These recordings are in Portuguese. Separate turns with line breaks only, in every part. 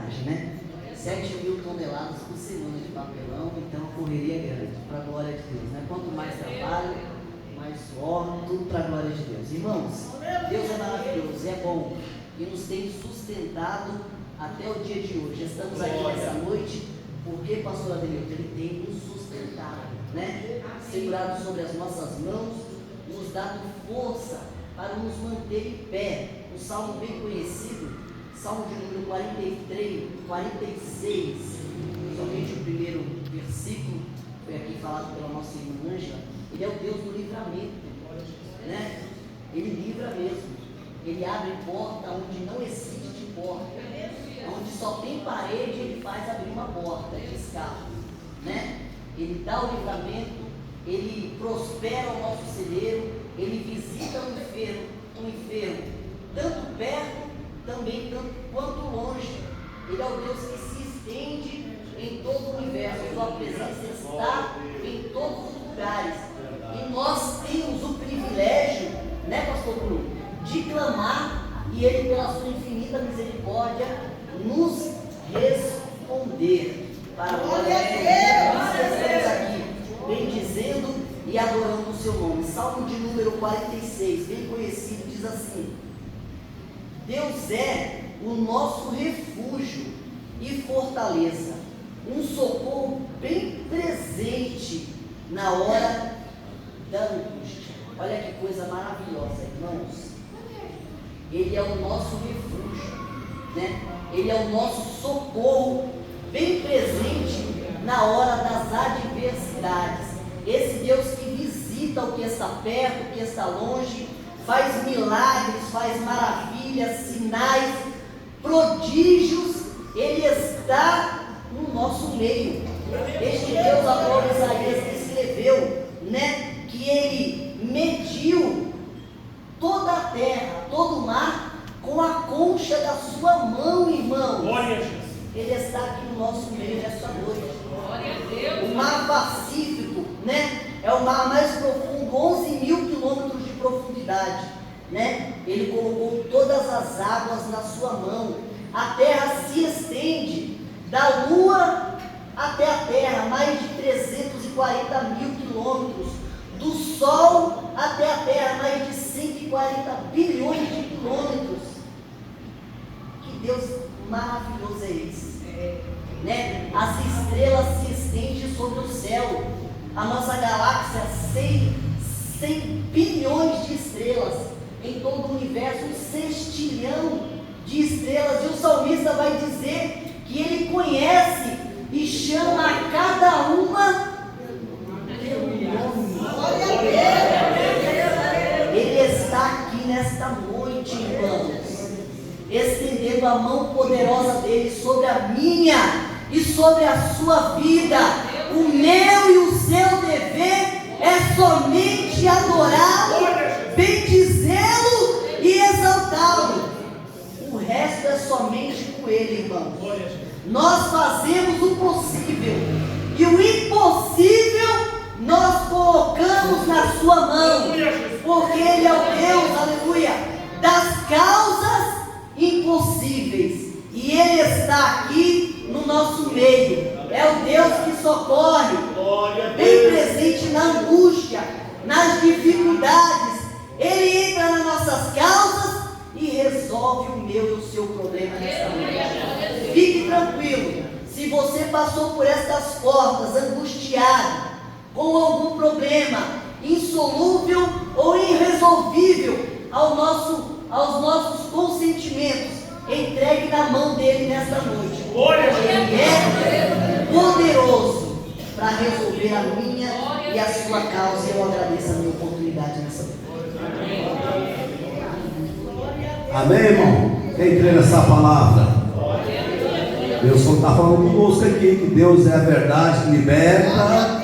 viagem, né? 7.000 toneladas por semana de papelão, então a correria é grande, para a glória de Deus, né? Quanto mais trabalho, mais suor, tudo para a glória de Deus. Irmãos, Deus é maravilhoso, é bom e nos tem sustentado até o dia de hoje. Estamos aqui nessa noite porque, pastor Adelito, ele tem nos sustentado, né? Segurado sobre as nossas mãos, nos dado força para nos manter em pé. Um salmo bem conhecido, Salmo de número 43, 46, somente o primeiro versículo, foi aqui falado pela nossa irmã Ângela. Ele é o Deus do livramento, né? Ele livra mesmo, ele abre porta onde não existe porta, onde só tem parede, ele faz abrir uma porta de escape, né? Ele dá o livramento, ele prospera o nosso celeiro, ele visita o enfermo, tanto perto também tanto quanto longe. Ele é o Deus que se estende em todo o universo. Sua presença está em todos os lugares. E nós temos o privilégio, né, pastor Bruno, de clamar e ele, pela sua infinita misericórdia, nos responder. Para a glória de Deus, nós estamos aqui bendizendo e adorando o seu nome. Salmo de número 46, bem conhecido, diz assim: Deus é o nosso refúgio e fortaleza, um socorro bem presente na hora da angústia. Olha que coisa maravilhosa, irmãos. Ele é o nosso refúgio, né? Ele é o nosso socorro bem presente na hora das adversidades. Esse Deus que visita o que está perto, o que está longe, faz milagres, faz maravilhas, sinais, prodígios. Ele está no nosso meio. Este Deus a qual Isaías descreveu, né, que ele mediu toda a terra, todo o mar, com a concha da sua mão, irmão. Ele está aqui no nosso meio nesta noite. O mar Pacífico, né, é o mar mais profundo, 11.000 quilômetros de profundidade, né? Ele colocou todas as águas na sua mão. A terra se estende da lua até a terra, mais de 340.000 quilômetros. Do sol até a terra, mais de 140 bilhões de quilômetros. Que Deus maravilhoso é esse, né? As estrelas se estendem sobre o céu. A nossa galáxia, 100 bilhões de estrelas em todo o universo, um sextilhão de estrelas. E o salmista vai dizer que ele conhece e chama a cada uma pelo nome. Ele está aqui nesta noite, irmãos, estendendo a mão poderosa dele sobre a minha e sobre a sua vida. O meu e o seu dever é somente adorá-lo, bendizê-lo e exaltá-lo. O resto é somente com ele, irmãos. Nós fazemos o possível e o impossível nós colocamos na sua mão, porque ele é o Deus, aleluia, das causas impossíveis, e ele está aqui no nosso meio. É o Deus que socorre, bem presente na angústia, nas dificuldades. Ele entra nas nossas causas e resolve o meu e o seu problema nesta noite. Fique tranquilo, se você passou por estas portas angustiado, com algum problema insolúvel ou irresolvível aos nossos consentimentos, entregue na mão dele nesta noite. Ele é poderoso para resolver a minha e a sua causa. E eu agradeço a minha oportunidade nessa noite.
Amém, irmão? Quem crê nessa palavra? Deus está falando conosco aqui que Deus é a verdade que liberta.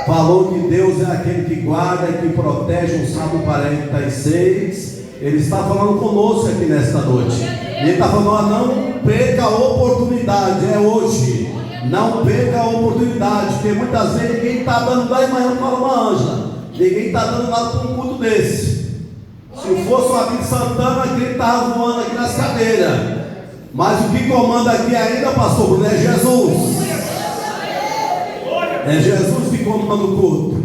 Falou que Deus é aquele que guarda e que protege, o Salmo 46. Ele está falando conosco aqui nesta noite. E ele está falando: não perca a oportunidade, é hoje. Não perca a oportunidade, porque muitas vezes ninguém está dando lá em manhã para uma Ângela. Ninguém está dando nada para um culto desse. Se fosse o Abílio Santana, aquele estava voando aqui nas cadeiras. Mas o que comanda aqui ainda, pastor Bruno, é Jesus. É Jesus que comanda o culto.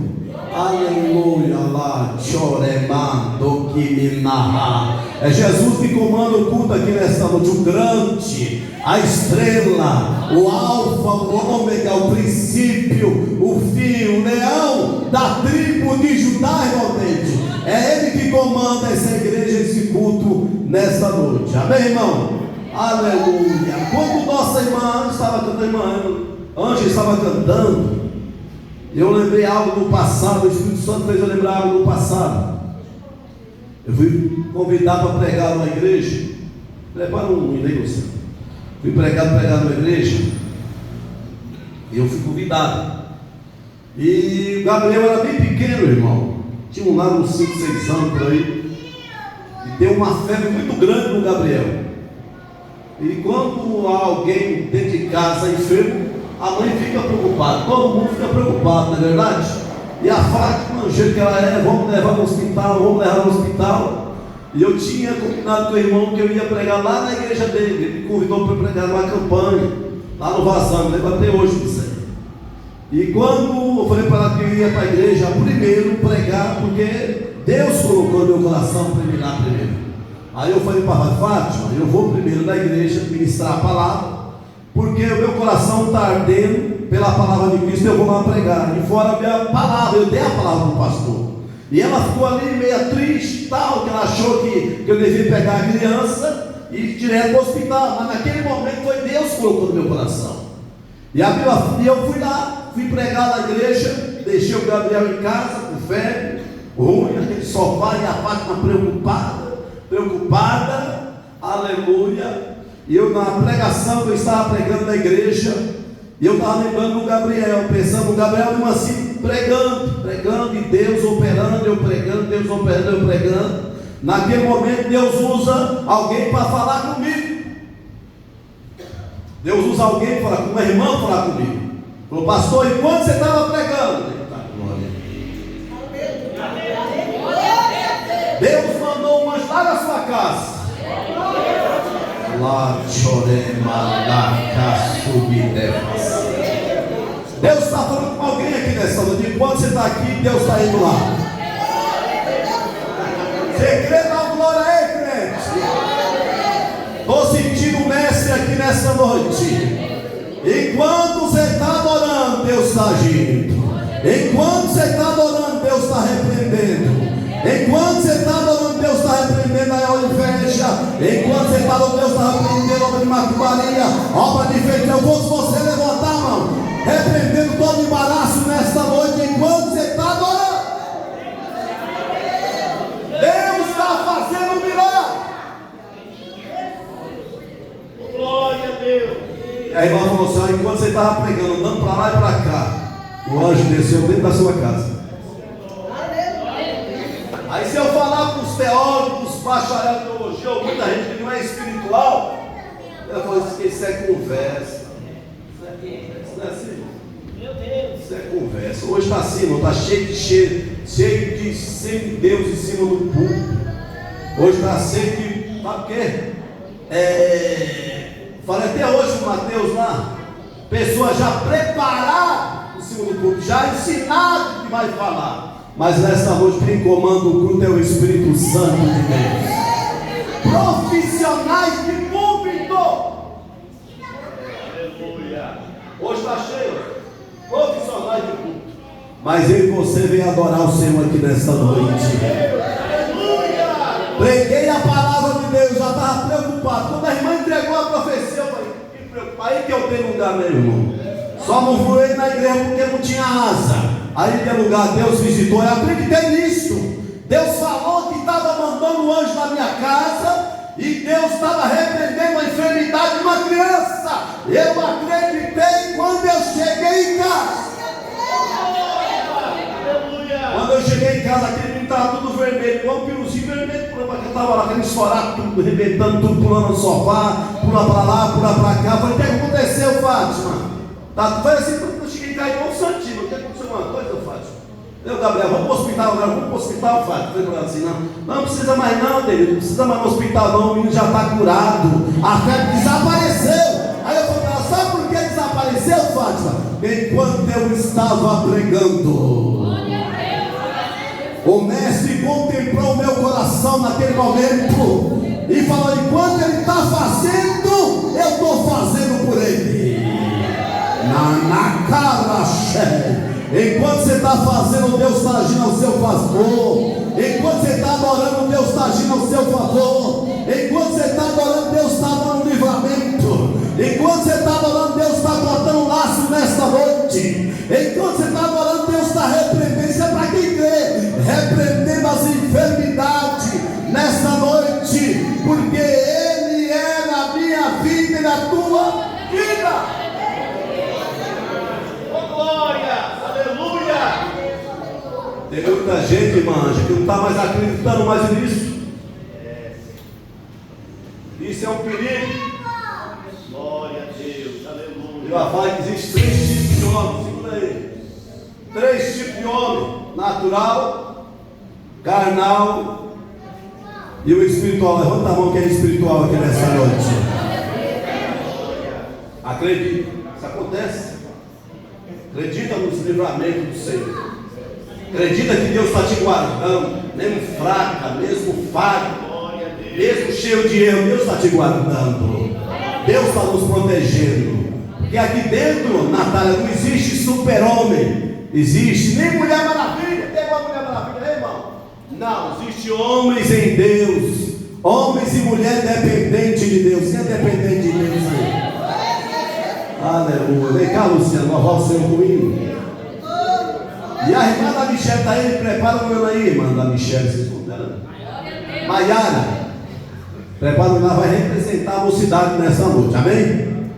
Aleluia, lá, choremando que me narra. É Jesus que comanda o culto aqui nesta noite. O grande, a estrela, o alfa, o ômega, o princípio, o fim, o leão da tribo de Judá, realmente. É Ele que comanda essa igreja, esse culto nesta noite. Amém, irmão? Aleluia. Quando nossa irmã Ângela estava cantando, eu lembrei algo do passado. O Espírito Santo fez eu lembrar algo do passado. Eu fui convidado para pregar numa igreja. Prepara um hino aí, você. Fui pregar numa igreja. E eu fui convidado. E o Gabriel era bem pequeno, irmão. Tinha lá uns 5, 6 anos por aí. E deu uma febre muito grande no Gabriel. E quando há alguém dentro de casa enfermo, a mãe fica preocupada, todo mundo fica preocupado, não é verdade? E a Fátima, do jeito que ela é, vamos levar no hospital. E eu tinha combinado com o irmão que eu ia pregar lá na igreja dele. Ele me convidou para pregar numa campanha, lá no Vazão, me lembro até hoje disso aí. E quando eu falei para ela que eu ia para a igreja, primeiro pregar, porque Deus colocou no meu coração para mim lá primeiro. Aí eu falei para a Fátima, eu vou primeiro na igreja ministrar a palavra, porque o meu coração está ardendo pela palavra de Cristo, eu vou lá pregar. E fora a minha palavra, eu dei a palavra para o pastor. E ela ficou ali meio triste, tal, que ela achou que eu devia pegar a criança e ir direto para o hospital. Mas naquele momento foi Deus que colocou no meu coração. E eu fui lá, fui pregar na igreja, deixei o Gabriel em casa, com febre, ruim, naquele sofá, e a Fátima preocupada, aleluia. E eu, na pregação que eu estava pregando na igreja, e eu estava lembrando do Gabriel, pensando no Gabriel, mesmo assim, pregando, e Deus operando, eu pregando, Deus operando, eu pregando. Naquele momento, Deus usa alguém para falar comigo. Deus usa alguém para falar, uma irmã para falar comigo. Falou, pastor, enquanto você estava pregando, Deus mandou um anjo lá na sua casa. Deus está falando com alguém aqui nessa noite. Enquanto você está aqui, Deus está indo lá. Você crê na glória aí, crente? Estou sentindo o mestre aqui nessa noite. Enquanto você está adorando, Deus está agindo. Enquanto você está adorando, Deus está repreendendo. Enquanto você está adorando, Deus está repreendendo a inveja. Enquanto você está adorando, Deus está repreendendo a obra de macumbaria, obra de feitiço. Eu vou, se você levantar a mão, repreendendo todo embaraço nesta noite, enquanto você está adorando. Deus está fazendo um milagre. Glória a Deus. E a irmã falou assim: enquanto você estava pregando, andando para lá e para cá, o anjo desceu dentro da sua casa. Aí se eu falar para os teólogos, bacharel de teologia, ou muita gente que não é espiritual, eu vou dizer que isso é conversa. Isso não é assim? Meu Deus. Isso é conversa. Hoje está assim, está cheio de semideus em cima do púlpito. Hoje está cheio de, sabe o quê? Falei até hoje com o Mateus lá, pessoas já preparadas em cima do púlpito, já ensinadas o que vai falar. Mas nesta noite quem comanda o culto é o Espírito Santo de Deus. Profissionais de púlpito. Aleluia. Hoje está cheio. Profissionais de púlpito. Mas eu e você vem adorar o Senhor aqui nesta noite. Aleluia. Preguei a palavra de Deus, já estava preocupado. Quando a irmã entregou a profecia, eu falei, que preocupado. Aí que eu tenho lugar, meu irmão. Só não voei na igreja porque não tinha asa. Aí tem lugar, Deus visitou, eu acreditei nisso. Deus falou que estava mandando um anjo na minha casa, e Deus estava repreendendo a enfermidade de uma criança. Eu acreditei quando eu cheguei em casa. Quando eu cheguei em casa, aquele menino estava tudo vermelho, igual um piruzinho vermelho, porque eu estava lá querendo estourar tudo, arrebentando tudo, pulando no sofá, pula para lá, pula para cá. Eu falei, o que aconteceu, Fátima? Foi assim, quando eu cheguei em casa, igual um santinho. O que aconteceu? Uma coisa, Fátima? Eu, Gabriel, vamos para o hospital agora, vamos para o hospital, Fábio. Falei para ela assim, não precisa mais não, David, não precisa mais no hospital não, o menino já está curado, a febre desapareceu. Aí eu falei para ela, sabe por que desapareceu, Fátima? Enquanto eu estava pregando, o mestre contemplou o meu coração naquele momento e falou, enquanto ele está fazendo, eu estou fazendo por ele. Na cara cheia. Enquanto você está fazendo, Deus está agindo ao seu favor. Enquanto você está adorando, Deus está agindo ao seu favor. Enquanto você está adorando, Deus está dando livramento. Enquanto você está adorando, Deus está cortando um laço nesta noite. Enquanto você está adorando, Deus está repreendendo. Isso é para quem crê. Repreendendo as enfermidades nesta noite. Porque Ele é na minha vida e na tua vida. Tem muita gente, irmã, que não está mais acreditando mais nisso. Isso é um perigo. Glória a Deus, aleluia. Eu falo que existe 3 tipos de homem, segura aí. 3 tipos de homem: natural, carnal e o espiritual. Levanta a mão que é espiritual aqui nessa noite. Acredita, isso acontece. Acredita nos livramentos do Senhor. Acredita que Deus está te guardando, mesmo fraca, mesmo falha, mesmo cheio de erro, Deus está te guardando. Deus está nos protegendo. Porque aqui dentro, Natália, não existe super-homem, existe nem Mulher Maravilha. Tem uma Mulher Maravilha, né, irmão? Não, existe homens em Deus, homens e mulheres dependentes de Deus. Quem é dependente de Deus aí? Aleluia. Vem cá, Luciano, louvar o Senhor comigo. E a irmã da Michelle está aí, prepara o meu aí, irmã da Michelle, vocês estão vendo? Maiara, prepara o meu, vai representar a mocidade nessa noite, amém?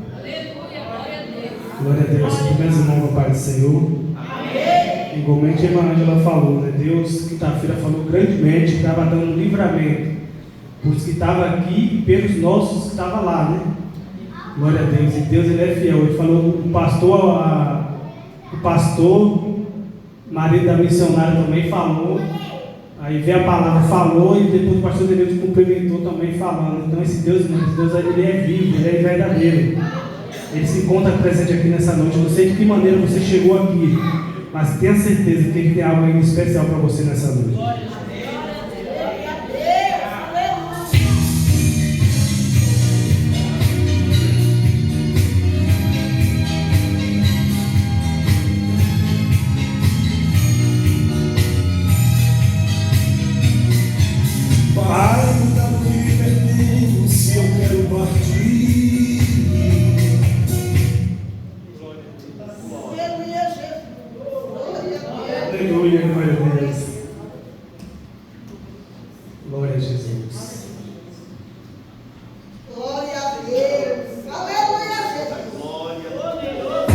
Glória a Deus, meus irmãos no Pai do Senhor. Amém. Igualmente a irmã Ângela falou, né? Deus, quinta-feira, falou grandemente, que estava dando um livramento por os que estavam aqui e pelos nossos que estavam lá, né? Glória a Deus, e Deus ele é fiel. Ele falou, o pastor, marido da missionária também falou, aí veio a palavra, falou, e depois o pastor Denilson cumprimentou também falando. Então esse Deus ele é vivo, ele é verdadeiro, ele se encontra presente aqui nessa noite. Eu não sei de que maneira você chegou aqui, mas tenha certeza que ele tem algo aí especial para você nessa noite. Aleluia, glória a Deus. Glória a Jesus.
Glória a Deus. Aleluia, Jesus.
Glória a Deus.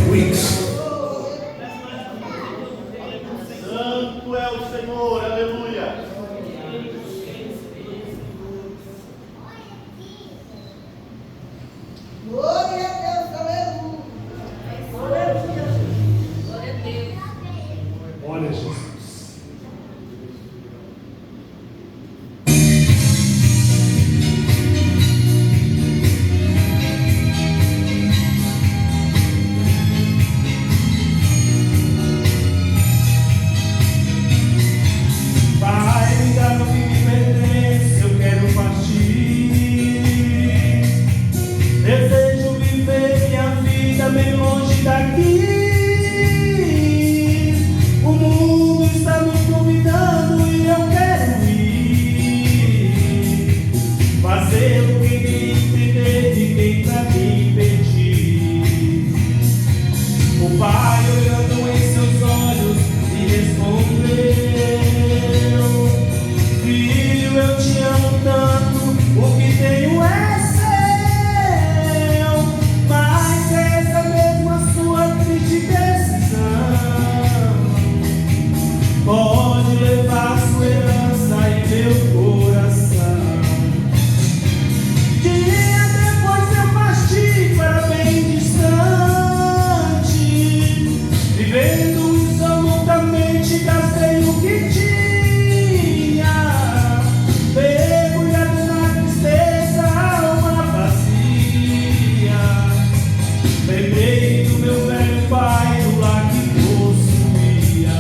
Santo é o Senhor, aleluia.
Glória a Deus, aleluia.
Glória a Jesus. Pai, me dá o que me pertence, eu quero partir. Desejo viver minha vida bem longe daqui. O mundo está me convidando e eu quero ir. Fazer o que me entender e quem pra mim pedir. O Pai olhando em seus olhos e respondeu: Filho, eu te amo tanto, o que tenho é seu. Mas essa mesma sua tristeza Lembrei do meu velho pai, do lar que possuía.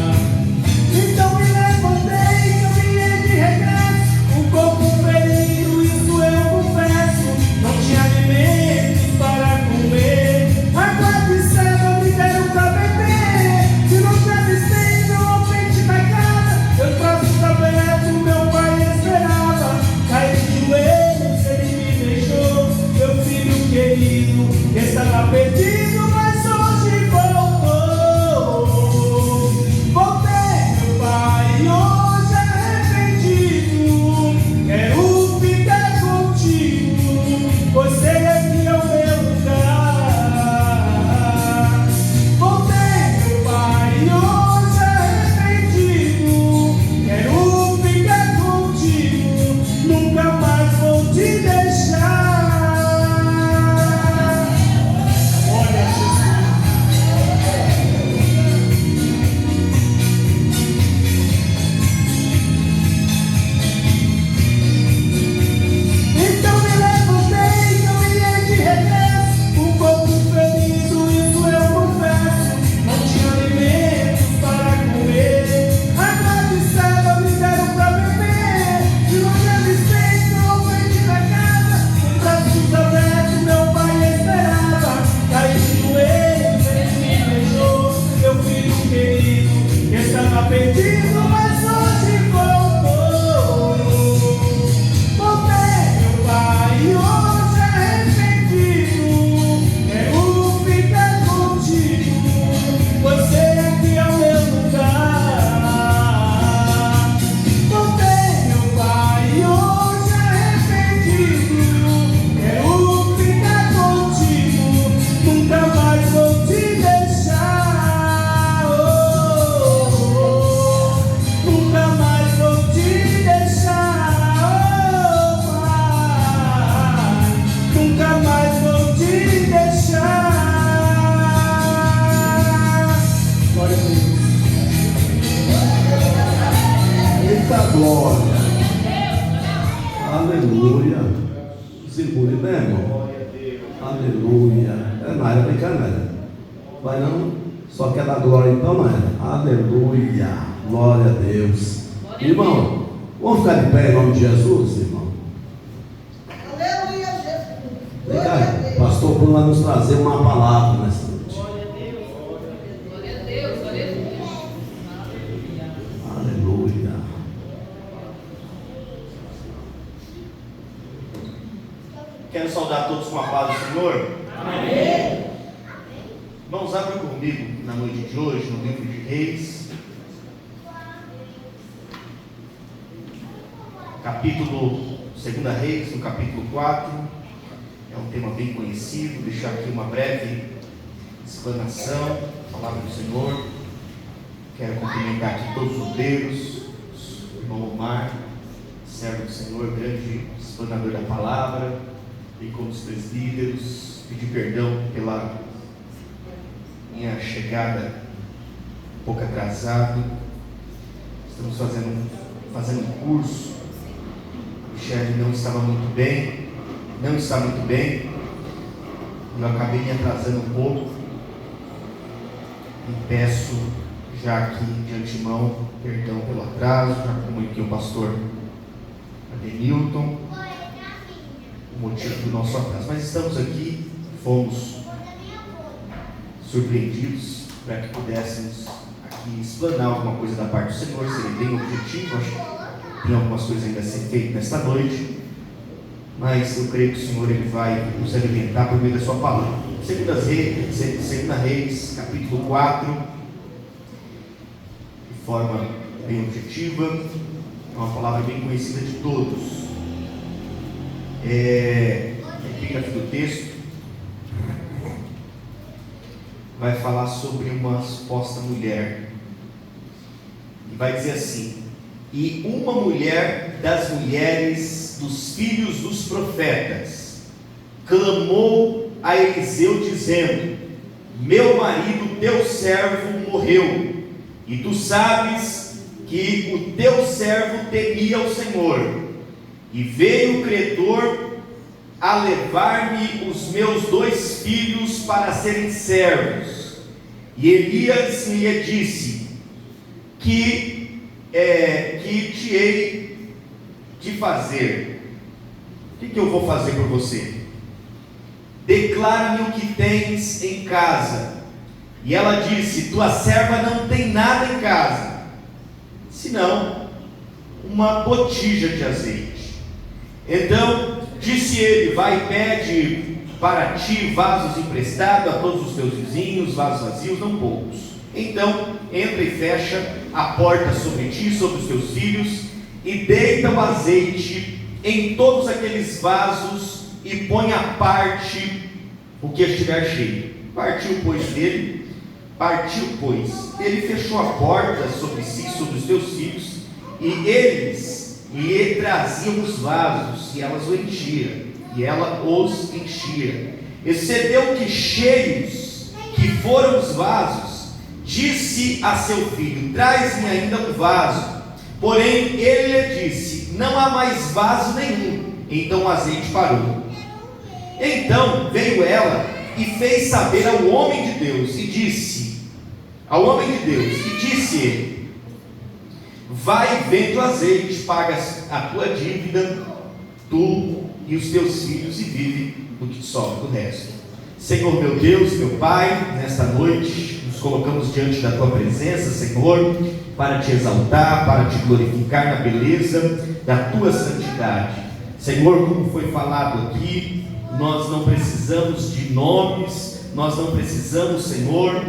Então me levantei, caminhei de regresso, o corpo ferido, isso eu confesso. Não tinha alimentos para comer, água de ceva me deram pra beber. Se não travesseiro ao frente da casa, eu braços abertos, meu pai esperava. Caí de joelhos, ele me deixou, meu filho querido, que estava perdido, mas hoje voltou. Voltei, meu pai, hoje arrependido, quero ficar contigo, pois sei que é o meu lugar. Voltei, meu pai, hoje arrependido, quero ficar contigo, nunca mais vou te deixar. Olha, então me levantei, caminhei de regresso, um corpo ferido, isso eu confesso. Não tinha alimentos para comer, água de ceva me deram pra beber. De longe avistei ao frente da casa, com braços abertos, meu pai esperava. Caí de joelhos, ele me beijou, meu filho querido, que estava perdido, mas hoje voltou. Voltei, meu pai, hoje arrependido, quero ficar contigo, você aqui é o meu lugar. Voltei, meu pai, hoje arrependido, quero ficar contigo, nunca mais vou te deixar. Nunca mais vou te deixar, pai, nunca mais vou te deixar. Glória a Deus.
Eita glória. Aleluia. Segure, né, irmão? Aleluia. É nada, vem cá, né? Vai não? Só quer dar glória então, né? Aleluia. Glória a Deus. Irmão, vamos ficar de pé em nome de Jesus, irmão?
Aleluia, Jesus.
Vem
Glória a
cá,
Deus.
pastor Bruno vai nos trazer uma palavra nessa noite.
Glória a Deus, glória a Deus.
Aleluia.
Quero saudar todos com a paz do Senhor.
Amém.
Irmãos, abra comigo na noite de hoje no livro de Reis, capítulo 2 Reis, no capítulo 4. É um tema bem conhecido. Deixar aqui uma breve explanação, palavra do Senhor. Quero cumprimentar aqui todos os obreiros, o irmão Omar, servo do Senhor, grande explanador da palavra, e como os presbíteros, pedir perdão pela minha chegada um pouco atrasado. Estamos fazendo um curso. O Michele não estava muito bem, não está muito bem. Eu acabei me atrasando um pouco. E peço já aqui de antemão perdão pelo atraso. Já comuniquei o pastor Adenilton o motivo do nosso atraso. Mas estamos aqui, fomos surpreendidos para que pudéssemos aqui explanar alguma coisa da parte do Senhor. Seria bem objetivo. Acho que tem algumas coisas ainda a ser feitas nesta noite, mas eu creio que o Senhor ele vai nos alimentar por meio da sua palavra. 2 Reis, capítulo 4, de forma bem objetiva, é uma palavra bem conhecida de todos. A epígrafe do texto vai falar sobre uma suposta mulher, e vai dizer assim: e uma mulher das mulheres dos filhos dos profetas clamou a Eliseu dizendo: meu marido, teu servo, morreu, e tu sabes que o teu servo temia o Senhor, e veio o credor a levar-me os meus 2 filhos para serem servos. E Elias lhe disse: que te hei de fazer? O que eu vou fazer por você? Declara-me o que tens em casa. E ela disse: tua serva não tem nada em casa, senão uma botija de azeite. Então disse ele: vai e pede para ti vasos emprestados a todos os teus vizinhos, vasos vazios, não poucos. Então entra e fecha a porta sobre ti e sobre os teus filhos, e deita o azeite em todos aqueles vasos, e põe à parte o que estiver cheio. Partiu, pois, ele fechou a porta sobre si e sobre os teus filhos, e eles lhe traziam os vasos, e elas o enchiam, e ela os enchia. Excedeu que cheios que foram os vasos, disse a seu filho: traz-me ainda um vaso. Porém ele lhe disse: não há mais vaso nenhum. Então o azeite parou. Então veio ela e fez saber ao homem de Deus, e disse ele: vai, vende o azeite, pagas a tua dívida, tu e os teus filhos, e vive do que sobra do resto. Senhor meu Deus, meu Pai, nesta noite nos colocamos diante da tua presença, Senhor, para te exaltar, para te glorificar na beleza da tua santidade. Senhor, como foi falado aqui, nós não precisamos de nomes, nós não precisamos, Senhor,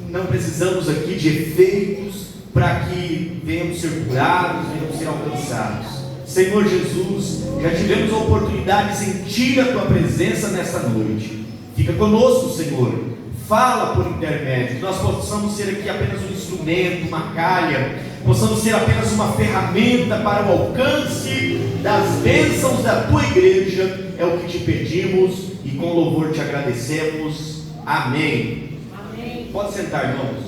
não precisamos aqui de efeitos para que venhamos ser curados, venhamos ser alcançados. Senhor Jesus, já tivemos a oportunidade de sentir a tua presença nesta noite. Fica conosco, Senhor, fala por intermédio, que nós possamos ser aqui apenas um instrumento, uma calha, possamos ser apenas uma ferramenta para o alcance das bênçãos da tua igreja. É o que te pedimos e com louvor te agradecemos. Amém. Amém. Pode sentar, irmãos.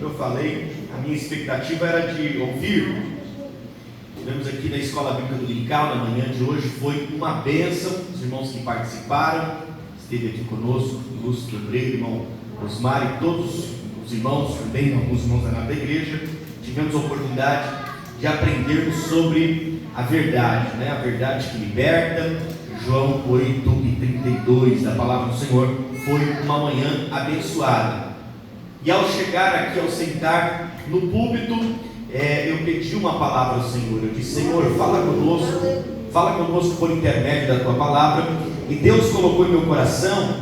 Eu falei, a minha expectativa era de ouvir. Tivemos aqui na Escola Bíblica Dominical, na manhã de hoje, foi uma bênção. Os irmãos que participaram, esteve aqui conosco, o ilustre obreiro, irmão Osmar, e todos os irmãos também, alguns irmãos da igreja. Tivemos a oportunidade de aprendermos sobre a verdade, a verdade que liberta. João 8:32, da palavra do Senhor. Foi uma manhã abençoada. E ao chegar aqui, ao sentar no púlpito, eu pedi uma palavra ao Senhor. Eu disse: Senhor, fala conosco por intermédio da tua palavra. E Deus colocou em meu coração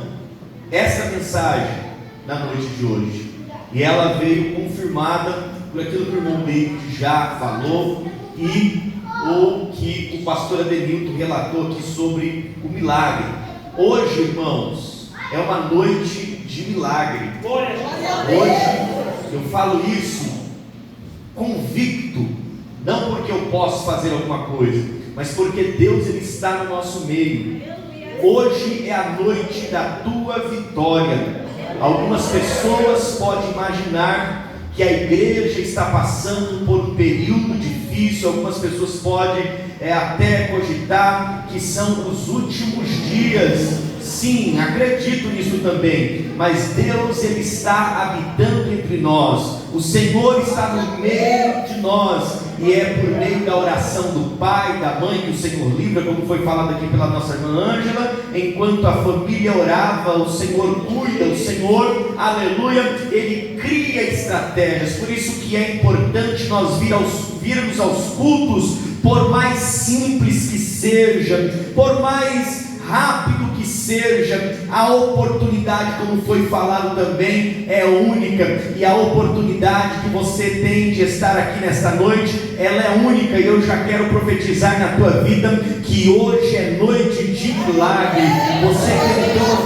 essa mensagem na noite de hoje, e ela veio confirmada por aquilo que o irmão David já falou e o que o pastor Adenilton relatou aqui sobre o milagre. Hoje, irmãos, é uma noite de milagre. Hoje eu falo isso convicto, não porque eu posso fazer alguma coisa, mas porque Deus, Ele está no nosso meio. Hoje é a noite da tua vitória. Algumas pessoas podem imaginar que a igreja está passando por um período difícil. Algumas pessoas podem até cogitar que são os últimos dias. Sim, acredito nisso também, mas Deus, Ele está habitando entre nós. O Senhor está no meio de nós, e é por meio da oração do pai, da mãe, que o Senhor livra, como foi falado aqui pela nossa irmã Ângela. Enquanto a família orava, o Senhor cuida, o Senhor, aleluia, Ele cria estratégias. Por isso que é importante nós virmos aos cultos, por mais simples que seja, por mais rápido que seja, a oportunidade, como foi falado também, é única, e a oportunidade que você tem de estar aqui nesta noite, ela é única. E eu já quero profetizar na tua vida que hoje é noite de milagre. Você que então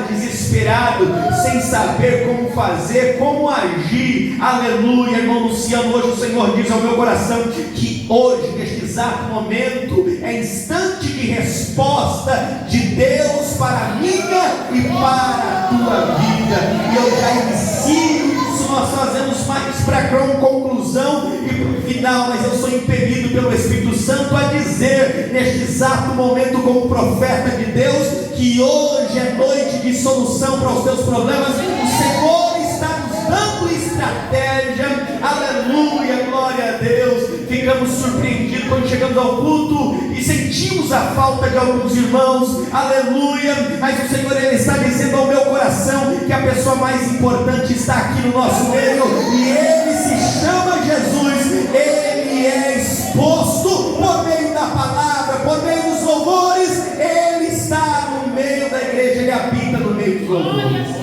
desesperado, sem saber como fazer, como agir, aleluia, irmão Luciano, hoje o Senhor diz ao meu coração que hoje, neste exato momento, é instante de resposta de Deus para a minha e para a tua vida. E eu já inicio isso. Nós fazemos caminhamos mais para a conclusão e para o final, mas eu sou impelido pelo Espírito Santo a dizer, neste exato momento, como profeta de Deus, que hoje é noite de solução para os teus problemas. O Senhor está nos dando estratégia. Aleluia, glória a Deus. Ficamos surpreendidos quando chegamos ao culto e sentimos a falta de alguns irmãos. Aleluia. Mas o Senhor, Ele está dizendo ao meu coração que a pessoa mais importante está aqui no nosso meio, e Ele se chama Jesus. Ele é exposto por meio da palavra, por meio dos louvores. Ele está no meio da igreja, Ele habita no meio dos louvores.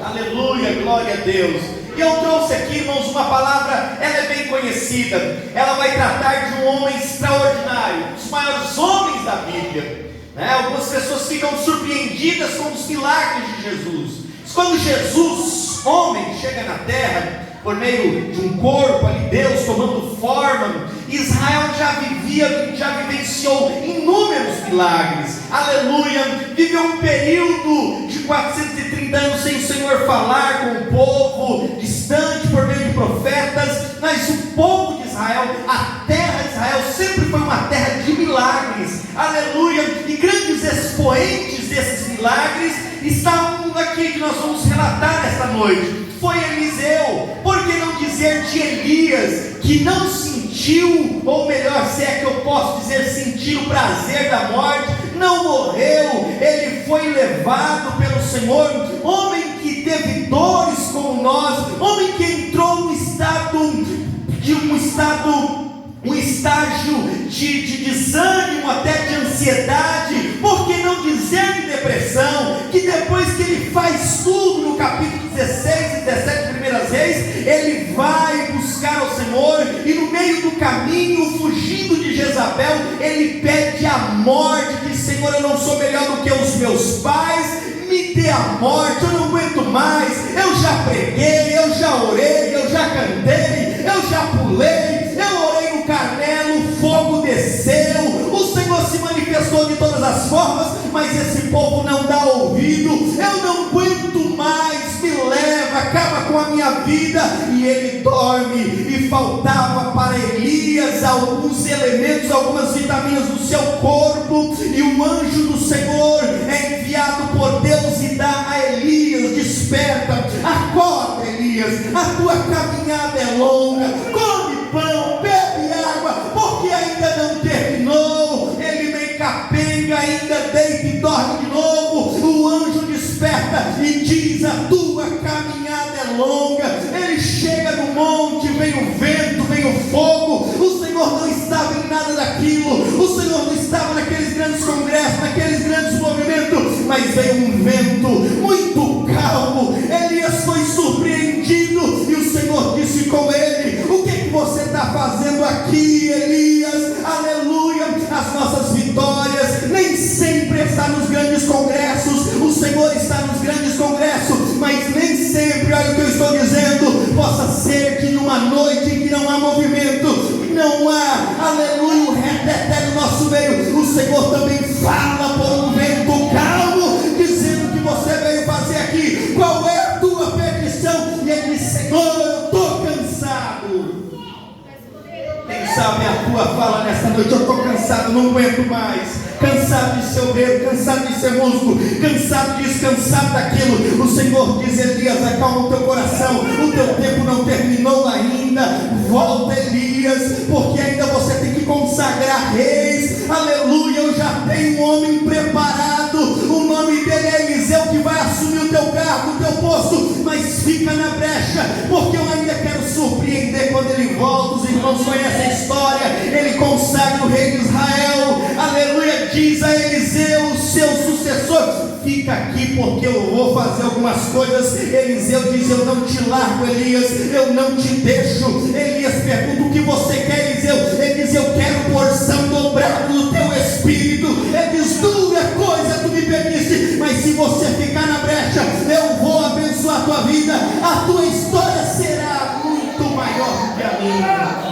Aleluia, glória a Deus. E eu trouxe aqui, irmãos, uma palavra, ela é bem conhecida. Ela vai tratar de um homem extraordinário, um dos maiores homens da Bíblia. Algumas pessoas ficam surpreendidas com os milagres de Jesus. Mas quando Jesus, homem, chega na terra, por meio de um corpo ali, Deus tomando forma, Israel já vivenciou inúmeros milagres. Aleluia. Viveu um período de 430 anos sem o Senhor falar com o povo, distante por meio de profetas. Mas o povo de Israel, a terra de Israel, sempre foi uma terra de milagres. Aleluia. E grandes expoentes desses milagres estavam aqui, que nós vamos relatar esta noite. Foi Eliseu. Por que não dizer de Elias, que não sentiu, ou melhor, se é que eu posso dizer, sentiu o prazer da morte, não morreu, ele foi levado pelo Senhor. Homem que teve dores como nós, homem que entrou num estágio de desânimo, até de ansiedade, por que não dizer de depressão, que depois que ele faz tudo no capítulo 16 e 17 primeiras Reis, ele vai buscar ao Senhor, e no meio do caminho, fugindo de Jezabel, ele pede a morte, diz: Senhor, eu não sou melhor do que os meus pais, me dê a morte, eu não aguento mais, eu já preguei, eu já orei, eu já cantei, eu já pulei, eu orei no Carmelo, o fogo desceu, o Senhor se manifestou de todas as formas, mas esse povo não dá ouvido. Eu não aguento mais, me leva, acaba com a minha vida. E ele dorme, e faltava para Elias alguns elementos, algumas vitaminas do seu corpo, e o anjo do Senhor é enviado por Deus e dá a Elias: desperta, acorda Elias, a tua caminhada é longa, come pão, bebe água, porque ainda não terminou. Ele meio capenga, ainda deita e dorme de novo. O anjo desperta e diz: a tua caminhada é longa. Ele chega no monte, vem o vento, vem o fogo. O Senhor não estava em nada daquilo, o Senhor não estava naqueles grandes congressos, naqueles grandes movimentos, mas veio um vento muito calmo. Elias foi surpreendido, e o Senhor disse com ele: o que você está fazendo aqui, Elias? Aleluia. As nossas vitórias nem sempre estão nos grandes congressos. O Senhor está nos grandes congressos, mas nem sempre, olha o que eu estou dizendo, possa ser que numa noite em que não há movimento, não há, aleluia, o reteté no nosso meio, o Senhor também fala por um vento calmo, dizendo: que você veio fazer aqui, qual é a tua petição? E ele diz: Senhor, eu estou cansado. Quem sabe a tua fala nesta noite: eu estou cansado, não aguento mais. Cansado de ser ovelha, cansado de ser músico, cansado disso, cansado daquilo. O Senhor diz: Elias, acalma o teu coração, o teu tempo não terminou ainda. Volta, Elias, porque ainda você tem que consagrar reis. Aleluia, eu já tenho um homem preparado, o nome dele é Eliseu, que vai assumir o teu cargo, o teu posto. Mas fica na brecha, porque eu ainda quero surpreender quando ele volta. Os irmãos conhecem a história, ele consagra o rei de Israel. Aleluia, diz a Eliseu, o seu sucessor: fica aqui, porque eu vou fazer algumas coisas. Eliseu diz: eu não te largo, Elias, eu não te deixo. Elias pergunta: o que você quer, Eliseu? Ele diz: eu quero porção dobrada do teu espírito. Ele diz: dura coisa tu me pediste, mas se você ficar na brecha, eu vou abençoar a tua vida, a tua história será muito maior do que a minha.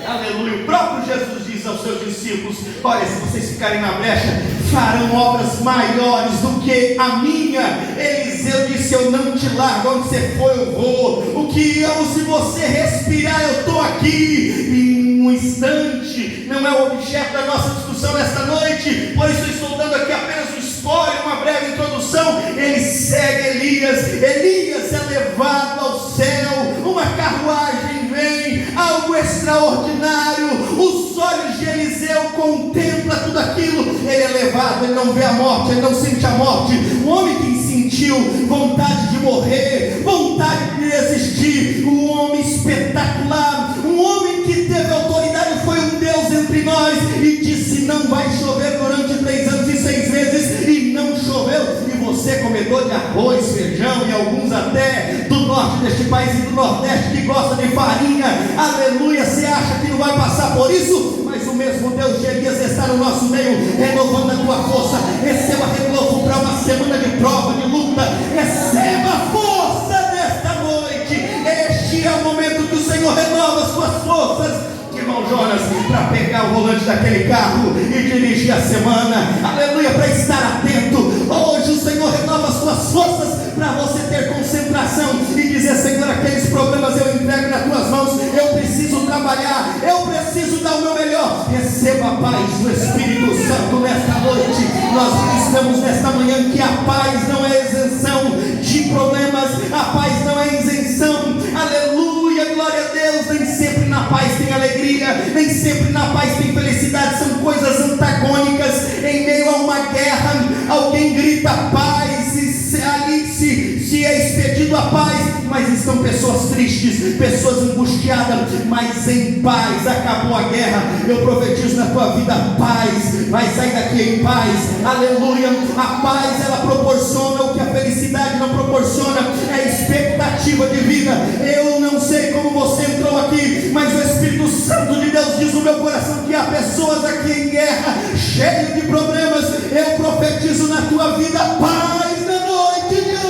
Aleluia. O próprio Jesus diz: aos seus discípulos: olha, se vocês ficarem na brecha, farão obras maiores do que a minha. Eliseu disse: eu não te largo, onde você for eu vou, o que eu, se você respirar, eu estou aqui. Em um instante, não é o objeto da nossa discussão nesta noite, por isso eu estou dando aqui apenas um spoiler, uma breve introdução. Ele segue Elias é levado ao céu, uma carruagem vem, algo extraordinário, os olhos de Eliseu contemplam tudo aquilo, ele é levado, ele não vê a morte, ele não sente a morte. O homem que sentiu vontade de morrer, vontade de existir, um homem espetacular, um homem que teve autoridade, foi um Deus entre nós, e disse: não vai chover durante 3 anos e 6 meses, e não choveu. E você, comedor de arroz, feijão, e alguns até do norte deste país e do nordeste que gosta de farinha, aleluia, você acha que não vai passar por isso? Mas o mesmo Deus de Elias está no nosso meio, renovando a tua força. Receba renovo para uma semana de prova, de luta. Receba força nesta noite. Este é o momento que o Senhor renova as tuas forças, irmão Jonas, para pegar o volante daquele carro e dirigir a semana, aleluia, para estar atento. Hoje o Senhor renova as tuas forças para você ter concentração e dizer: Senhor, aqueles problemas eu entrego nas tuas mãos, eu preciso trabalhar, eu preciso dar o meu melhor. Receba a paz do Espírito Santo nesta noite. Nós estamos nesta manhã que a paz não é isenção de problemas, a paz não é isenção, aleluia, glória a Deus. Nem sempre na paz tem alegria, nem sempre na paz tem felicidade, são coisas antagônicas. Em meio a uma guerra, alguém grita paz, e ali se é expedido a paz, mas estão pessoas tristes, pessoas angustiadas, mas em paz. Acabou a guerra, eu profetizo na tua vida: paz, vai sair daqui em paz, aleluia. A paz, ela proporciona o que a felicidade não proporciona, é expectativa de vida. Eu não sei como você entrou aqui, mas o Espírito Santo de Deus diz no meu coração que há pessoas aqui em guerra, cheias de problemas. Eu profetizo na tua vida paz na noite de hoje.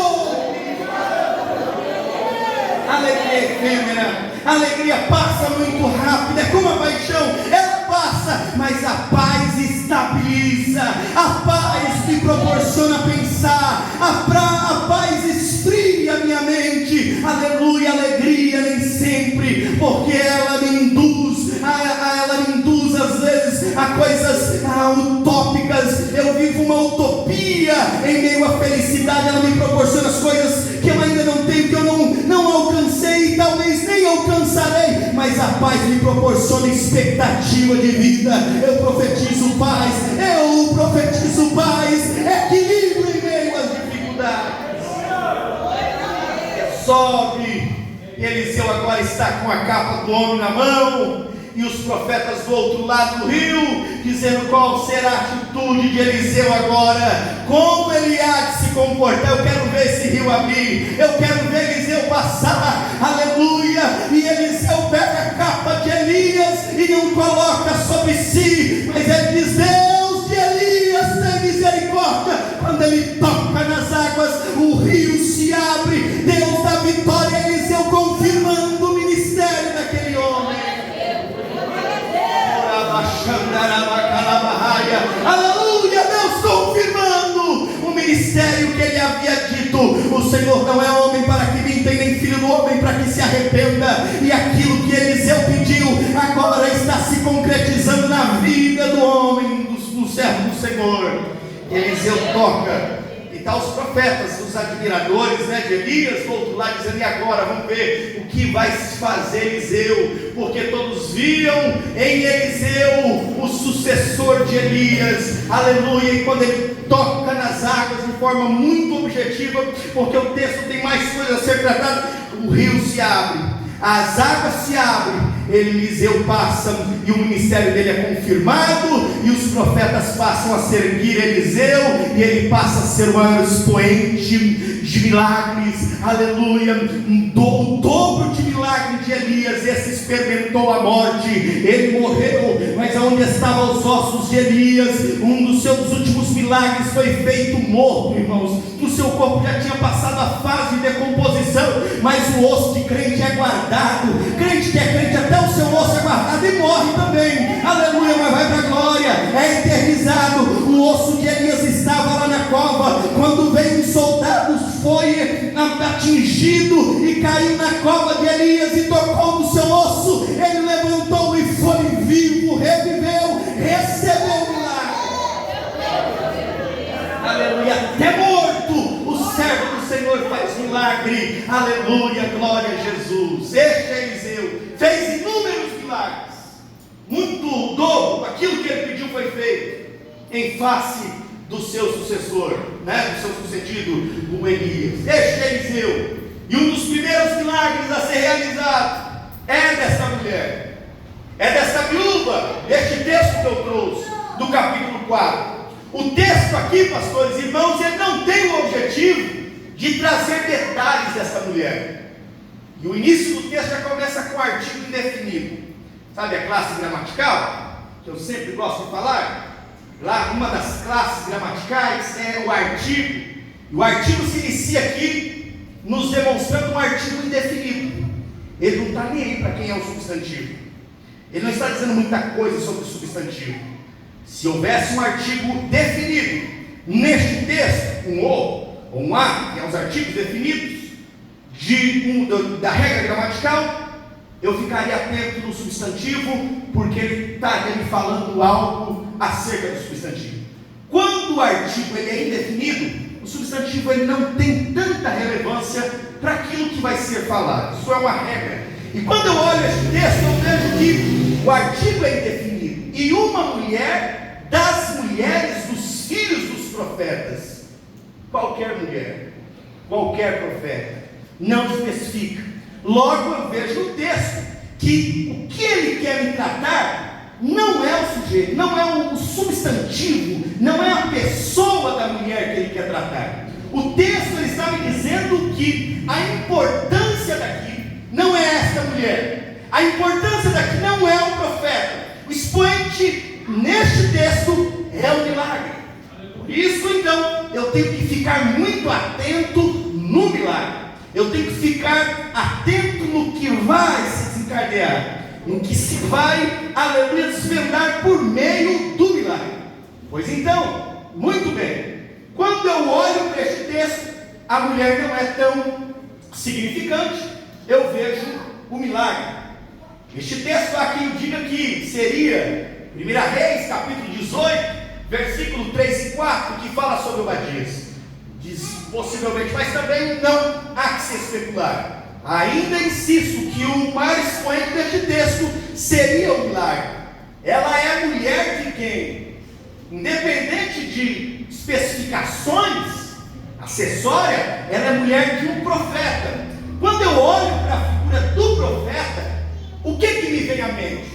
Alegria efêmera, alegria passa muito rápido, é como a paixão, ela passa, mas a paz estabiliza, a paz me proporciona pensar, a paz esfria a minha mente, aleluia. Alegria nem sempre, porque ela me induz, ela me induz às vezes a coisas utópicas. Eu vivo uma utopia em meio à felicidade, ela me proporciona as coisas que eu ainda não tenho, que eu não alcancei, e talvez nem alcançarei, mas a paz me proporciona expectativa de vida. Eu profetizo paz, equilíbrio em meio às dificuldades. Sobe, e Eliseu agora está com a capa do homem na mão, e os profetas do outro lado do rio, dizendo qual será a atitude de Eliseu agora, como ele há de se comportar. Eu quero ver esse rio abrir, eu quero ver Eliseu passar, aleluia. E Eliseu pega a capa de Elias e não coloca sobre si, mas ele diz: Deus de Elias, tem misericórdia. Quando ele toca nas águas, o rio se abre, Deus dá vitória. Eliseu confirmando o ministério daquele homem. Aleluia, Deus confirmando o ministério que ele havia dito. O Senhor não é homem para que minta, e nem filho do homem para que se arrependa. E aquilo que Eliseu pediu agora está se concretizando na vida do homem, do servo do Senhor. Eliseu toca, e está os profetas, os admiradores, de Elias do outro lado, dizendo: e agora vamos ver o que vai se fazer Eliseu, porque todos viam em Eliseu o sucessor de Elias, aleluia. E quando ele toca nas águas de forma muito objetiva, porque o texto tem mais coisas a ser tratado, o rio se abre, as águas se abrem, Eliseu passa e o ministério dele é confirmado, e os profetas passam a seguir Eliseu, e ele passa a ser o maior expoente de milagres, aleluia. O dobro de milagres de Elias. Esse experimentou a morte, ele morreu, mas aonde estavam os ossos de Elias? Um dos seus últimos milagres foi feito morto, irmãos. O seu corpo já tinha passado a fase de decomposição, mas o osso de crente é guardado. Crente que é crente, até o seu osso é guardado e morre também. Aleluia, mas vai para a glória, é eternizado. O osso de Elias estava lá na cova, quando veio um soldado, foi atingido e caiu na cova de Elias e tocou no seu osso. Ele levantou e foi vivo, reviveu, recebeu o milagre. Aleluia, até morto o servo do Senhor faz milagre. Aleluia, glória a Jesus. Este Eliseu fez inúmeros milagres, muito dobro aquilo que ele pediu foi feito em face do seu sucessor, do seu sucedido, o Elias. Este Eliseu, e um dos primeiros milagres a ser realizado é desta mulher, é desta viúva, este texto que eu trouxe, do capítulo 4. O texto aqui, pastores e irmãos, ele não tem o objetivo de trazer detalhes dessa mulher. E o início do texto já começa com um artigo indefinido. Sabe a classe gramatical, que eu sempre gosto de falar? Lá, uma das classes gramaticais é o artigo. E o artigo se inicia aqui, nos demonstrando um artigo indefinido. Ele não está nem aí para quem é o substantivo. Ele não está dizendo muita coisa sobre o substantivo. Se houvesse um artigo definido neste texto, um o ou um a, que é os artigos definidos da regra gramatical, eu ficaria atento no substantivo, porque ele estaria me falando algo acerca do substantivo. Quando o artigo ele é indefinido, o substantivo ele não tem tanta relevância para aquilo que vai ser falado. Isso é uma regra. E quando eu olho esse texto, eu vejo que o artigo é indefinido. E uma mulher das mulheres dos filhos dos profetas. Qualquer mulher, qualquer profeta, não especifica. Logo eu vejo no texto que o que ele quer me tratar não é o sujeito, não é o substantivo, não é a pessoa da mulher que ele quer tratar. O texto ele está me dizendo que a importância daqui não é esta mulher, a importância daqui não é o profeta. O expoente neste texto é o milagre. Por isso então eu tenho que ficar muito atento no milagre. Eu tenho que ficar atento no que vai se desencadear, no que se vai, aleluia, desvendar por meio do milagre. Pois então, muito bem, quando eu olho para este texto, a mulher não é tão significante, eu vejo o milagre. Este texto aqui indica que seria 1 Reis, capítulo 18, versículo 3 e 4, que fala sobre Obadias. Diz possivelmente, mas também não há que se especular. Ainda insisto que o mais expoente deste texto seria o milagre. Ela é a mulher de quem, independente de especificações acessórias, ela é mulher de um profeta. Quando eu olho para a figura do profeta, o que me vem à mente?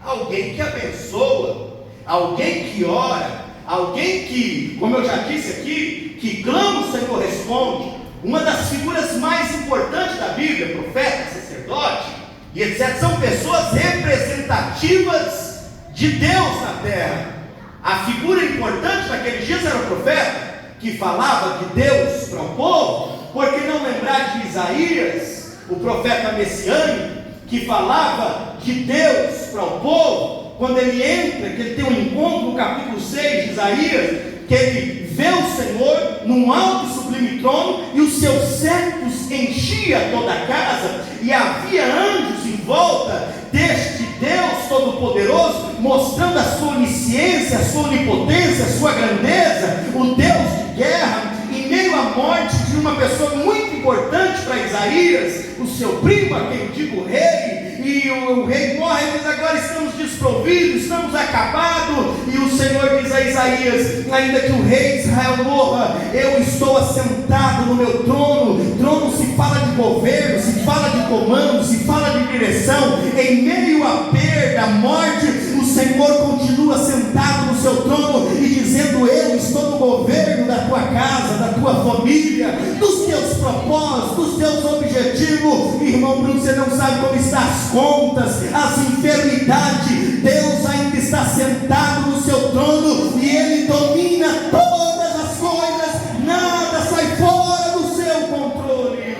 Alguém que abençoa, alguém que ora, alguém que, como eu já disse aqui, que clama, o Senhor responde. Uma das figuras mais importantes da Bíblia, profeta, sacerdote e etc., são pessoas representativas de Deus na terra. A figura importante naqueles dias era o profeta, que falava de Deus para o povo. Por que não lembrar de Isaías, o profeta messiânico, que falava de Deus para o povo, quando ele entra, que ele tem um encontro no capítulo 6 de Isaías, que ele vê o Senhor num alto e sublime trono, e os seus séculos enchia toda a casa, e havia anjos em volta deste Deus Todo-Poderoso, mostrando a sua onisciência, a sua onipotência, a sua grandeza, o Deus de guerra, em meio à morte de uma pessoa muito importante para Isaías, o seu primo, a quem eu digo rei. E o rei morre, mas agora estamos desprovidos, estamos acabados. E o Senhor diz a Isaías: ainda que o rei de Israel morra, eu estou assentado no meu trono. Trono se fala de governo, se fala de comando, se fala de direção. Em meio à perda, à morte, o Senhor continua sentado no seu trono e dizendo: eu estou no governo da tua casa, da tua família, dos teus propósitos, dos teus objetivos. Irmão Bruno, você não sabe como está as contas, as enfermidades. Deus ainda está sentado no seu trono e Ele domina todas as coisas, nada sai fora do seu controle.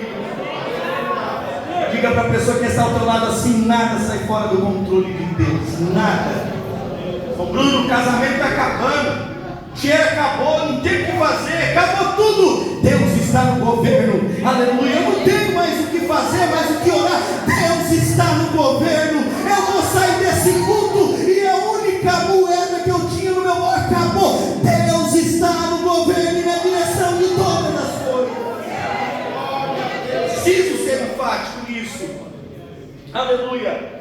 pessoa que está ao teu lado assim: nada sai fora do controle de Deus, nada. Ô Bruno, o casamento está acabando, dinheiro acabou, não tem o que fazer, acabou tudo. Deus está no governo, aleluia. Eu não tenho mais o que fazer, mais o que orar. Deus está no governo. Eu vou sair desse culto e a única moeda que eu tinha no meu bolso acabou. Deus está no governo e na direção de todas as coisas. Preciso ser enfático nisso, aleluia.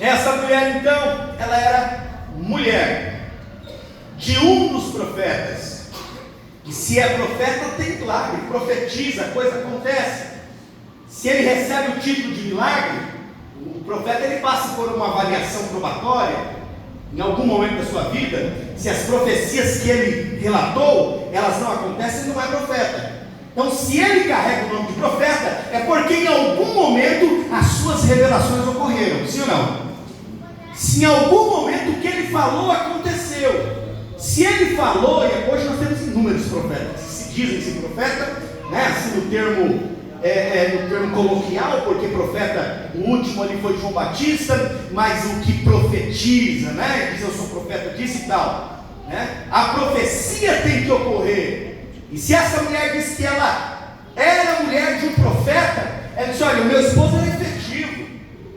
Essa mulher então, ela era mulher de um dos profetas. E se é profeta, tem milagre, profetiza, a coisa acontece. Se ele recebe o título de milagre, o profeta ele passa por uma avaliação probatória em algum momento da sua vida. Se as profecias que ele relatou, elas não acontecem, ele não é profeta. Então, se ele carrega o nome de profeta, é porque em algum momento as suas revelações ocorreram, sim ou não? Se em algum momento o que ele falou aconteceu. Se ele falou, e hoje nós temos inúmeros profetas que se dizem ser profeta, né? Assim no termo coloquial, porque profeta, o último ali foi João Batista, mas o que profetiza, né? Diz: eu sou profeta disso e tal, né? A profecia tem que ocorrer. E se essa mulher disse que ela era mulher de um profeta, ela disse: olha, o meu esposo era efetivo,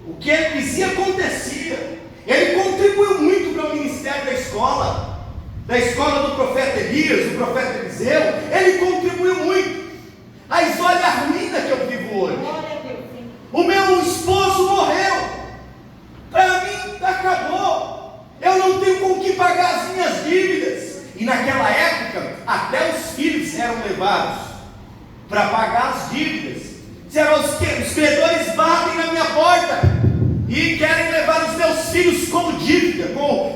o que ele dizia acontecia. Ele contribuiu muito para o ministério da escola do profeta Elias, do profeta Eliseu. Ele contribuiu muito. Mas olha a ruína que eu vivo hoje. O meu esposo morreu, para mim acabou, eu não tenho com que pagar as minhas dívidas. E naquela época, até os filhos eram levados para pagar as dívidas. Disseram: os credores batem na minha porta e querem levar os meus filhos como dívida,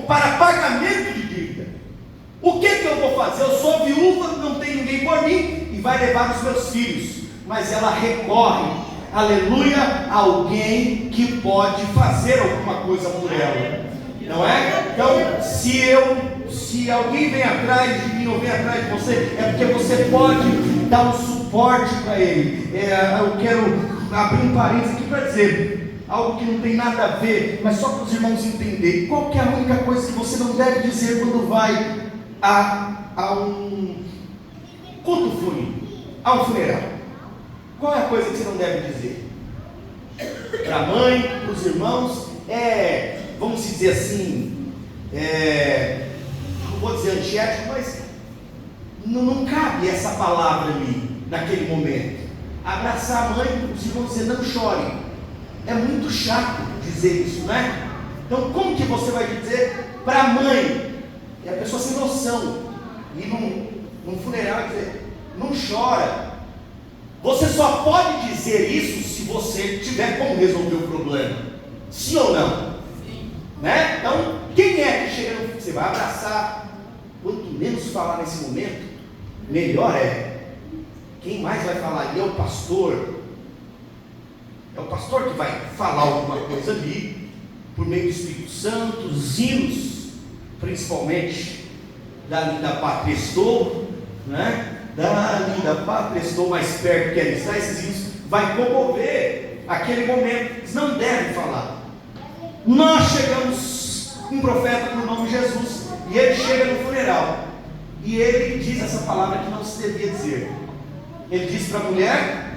para pagamento de dívida. O que eu vou fazer? Eu sou viúva, não tem ninguém por mim, e vai levar os meus filhos. Mas ela recorre, aleluia, a alguém que pode fazer alguma coisa por ela, não é? Então, se alguém vem atrás de mim ou vem atrás de você, é porque você pode dar um suporte para ele. Eu quero abrir um parênteses aqui para dizer algo que não tem nada a ver, mas só para os irmãos entenderem. Qual que é a única coisa que você não deve dizer quando vai a um culto fúnebre, a um funeral? Qual é a coisa que você não deve dizer? Para a mãe, para os irmãos, vamos dizer assim, não vou dizer antiético, mas não cabe essa palavra ali, naquele momento. Abraçar a mãe, os irmãos dizer: não chore. É muito chato dizer isso, né? Então, como que você vai dizer para a mãe? E a pessoa sem noção, e num funeral dizer: não chora. Você só pode dizer isso se você tiver como resolver o problema, sim ou não? Sim. Né? Então, quem é que chega no... Você vai abraçar. Quanto menos falar nesse momento, melhor é. Quem mais vai falar ali é o pastor. É o pastor que vai falar alguma coisa ali, por meio do Espírito Santo, os hinos, principalmente da linda pátria estou, né? Da linda pátria estou, mais perto que ela está. Esses hinos vai comover aquele momento. Eles não devem falar. Nós chegamos com um profeta por nome de Jesus, e ele chega no funeral, e ele diz essa palavra que não se devia dizer. Ele diz para a mulher: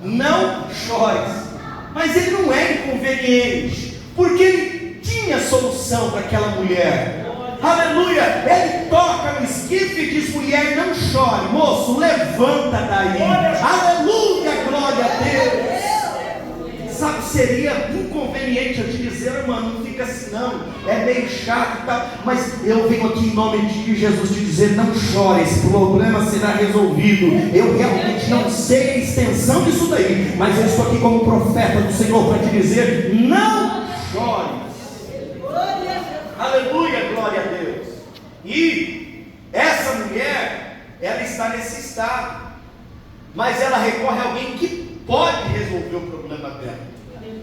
não chores. Mas ele não é inconveniente, porque ele tinha solução para aquela mulher. Aleluia! Ele toca no esquife e diz: mulher, não chore, moço, levanta daí. Aleluia, glória a Deus. Sabe, seria inconveniente eu te dizer: irmão, não fica assim não, é meio chato e tal, mas eu venho aqui em nome de Jesus te dizer: não chore, esse problema será resolvido. Eu realmente não sei a extensão disso daí, mas eu estou aqui como profeta do Senhor para te dizer: não chore. Aleluia, glória a Deus. E essa mulher, ela está nesse estado, mas ela recorre a alguém que pode resolver o problema dela.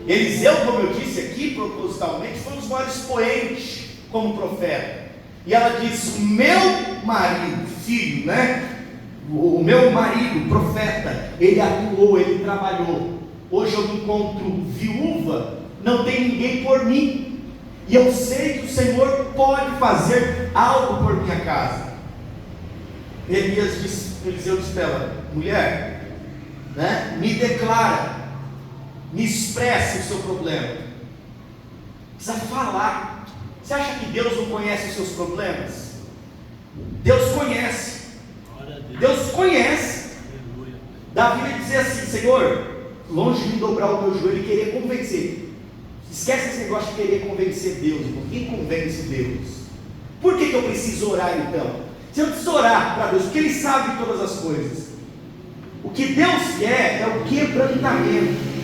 Eliseu, como eu disse aqui propositalmente, foi um dos maiores expoentes como profeta. E ela diz: o meu marido, filho, né? O meu marido, profeta, ele atuou, ele trabalhou. Hoje eu me encontro viúva, não tem ninguém por mim, e eu sei que o Senhor pode fazer algo por minha casa. Eliseu disse para ela: mulher, né, me declara, me expresse o seu problema. Precisa falar. Você acha que Deus não conhece os seus problemas? Deus conhece. Deus conhece. Davi vai dizer assim: Senhor, longe de me dobrar o meu joelho e querer convencer. Esquece esse negócio de querer convencer Deus, irmão. Quem convence Deus? Por que eu preciso orar então? Você não precisa orar para Deus, porque Ele sabe de todas as coisas. O que Deus quer é o quebrantamento.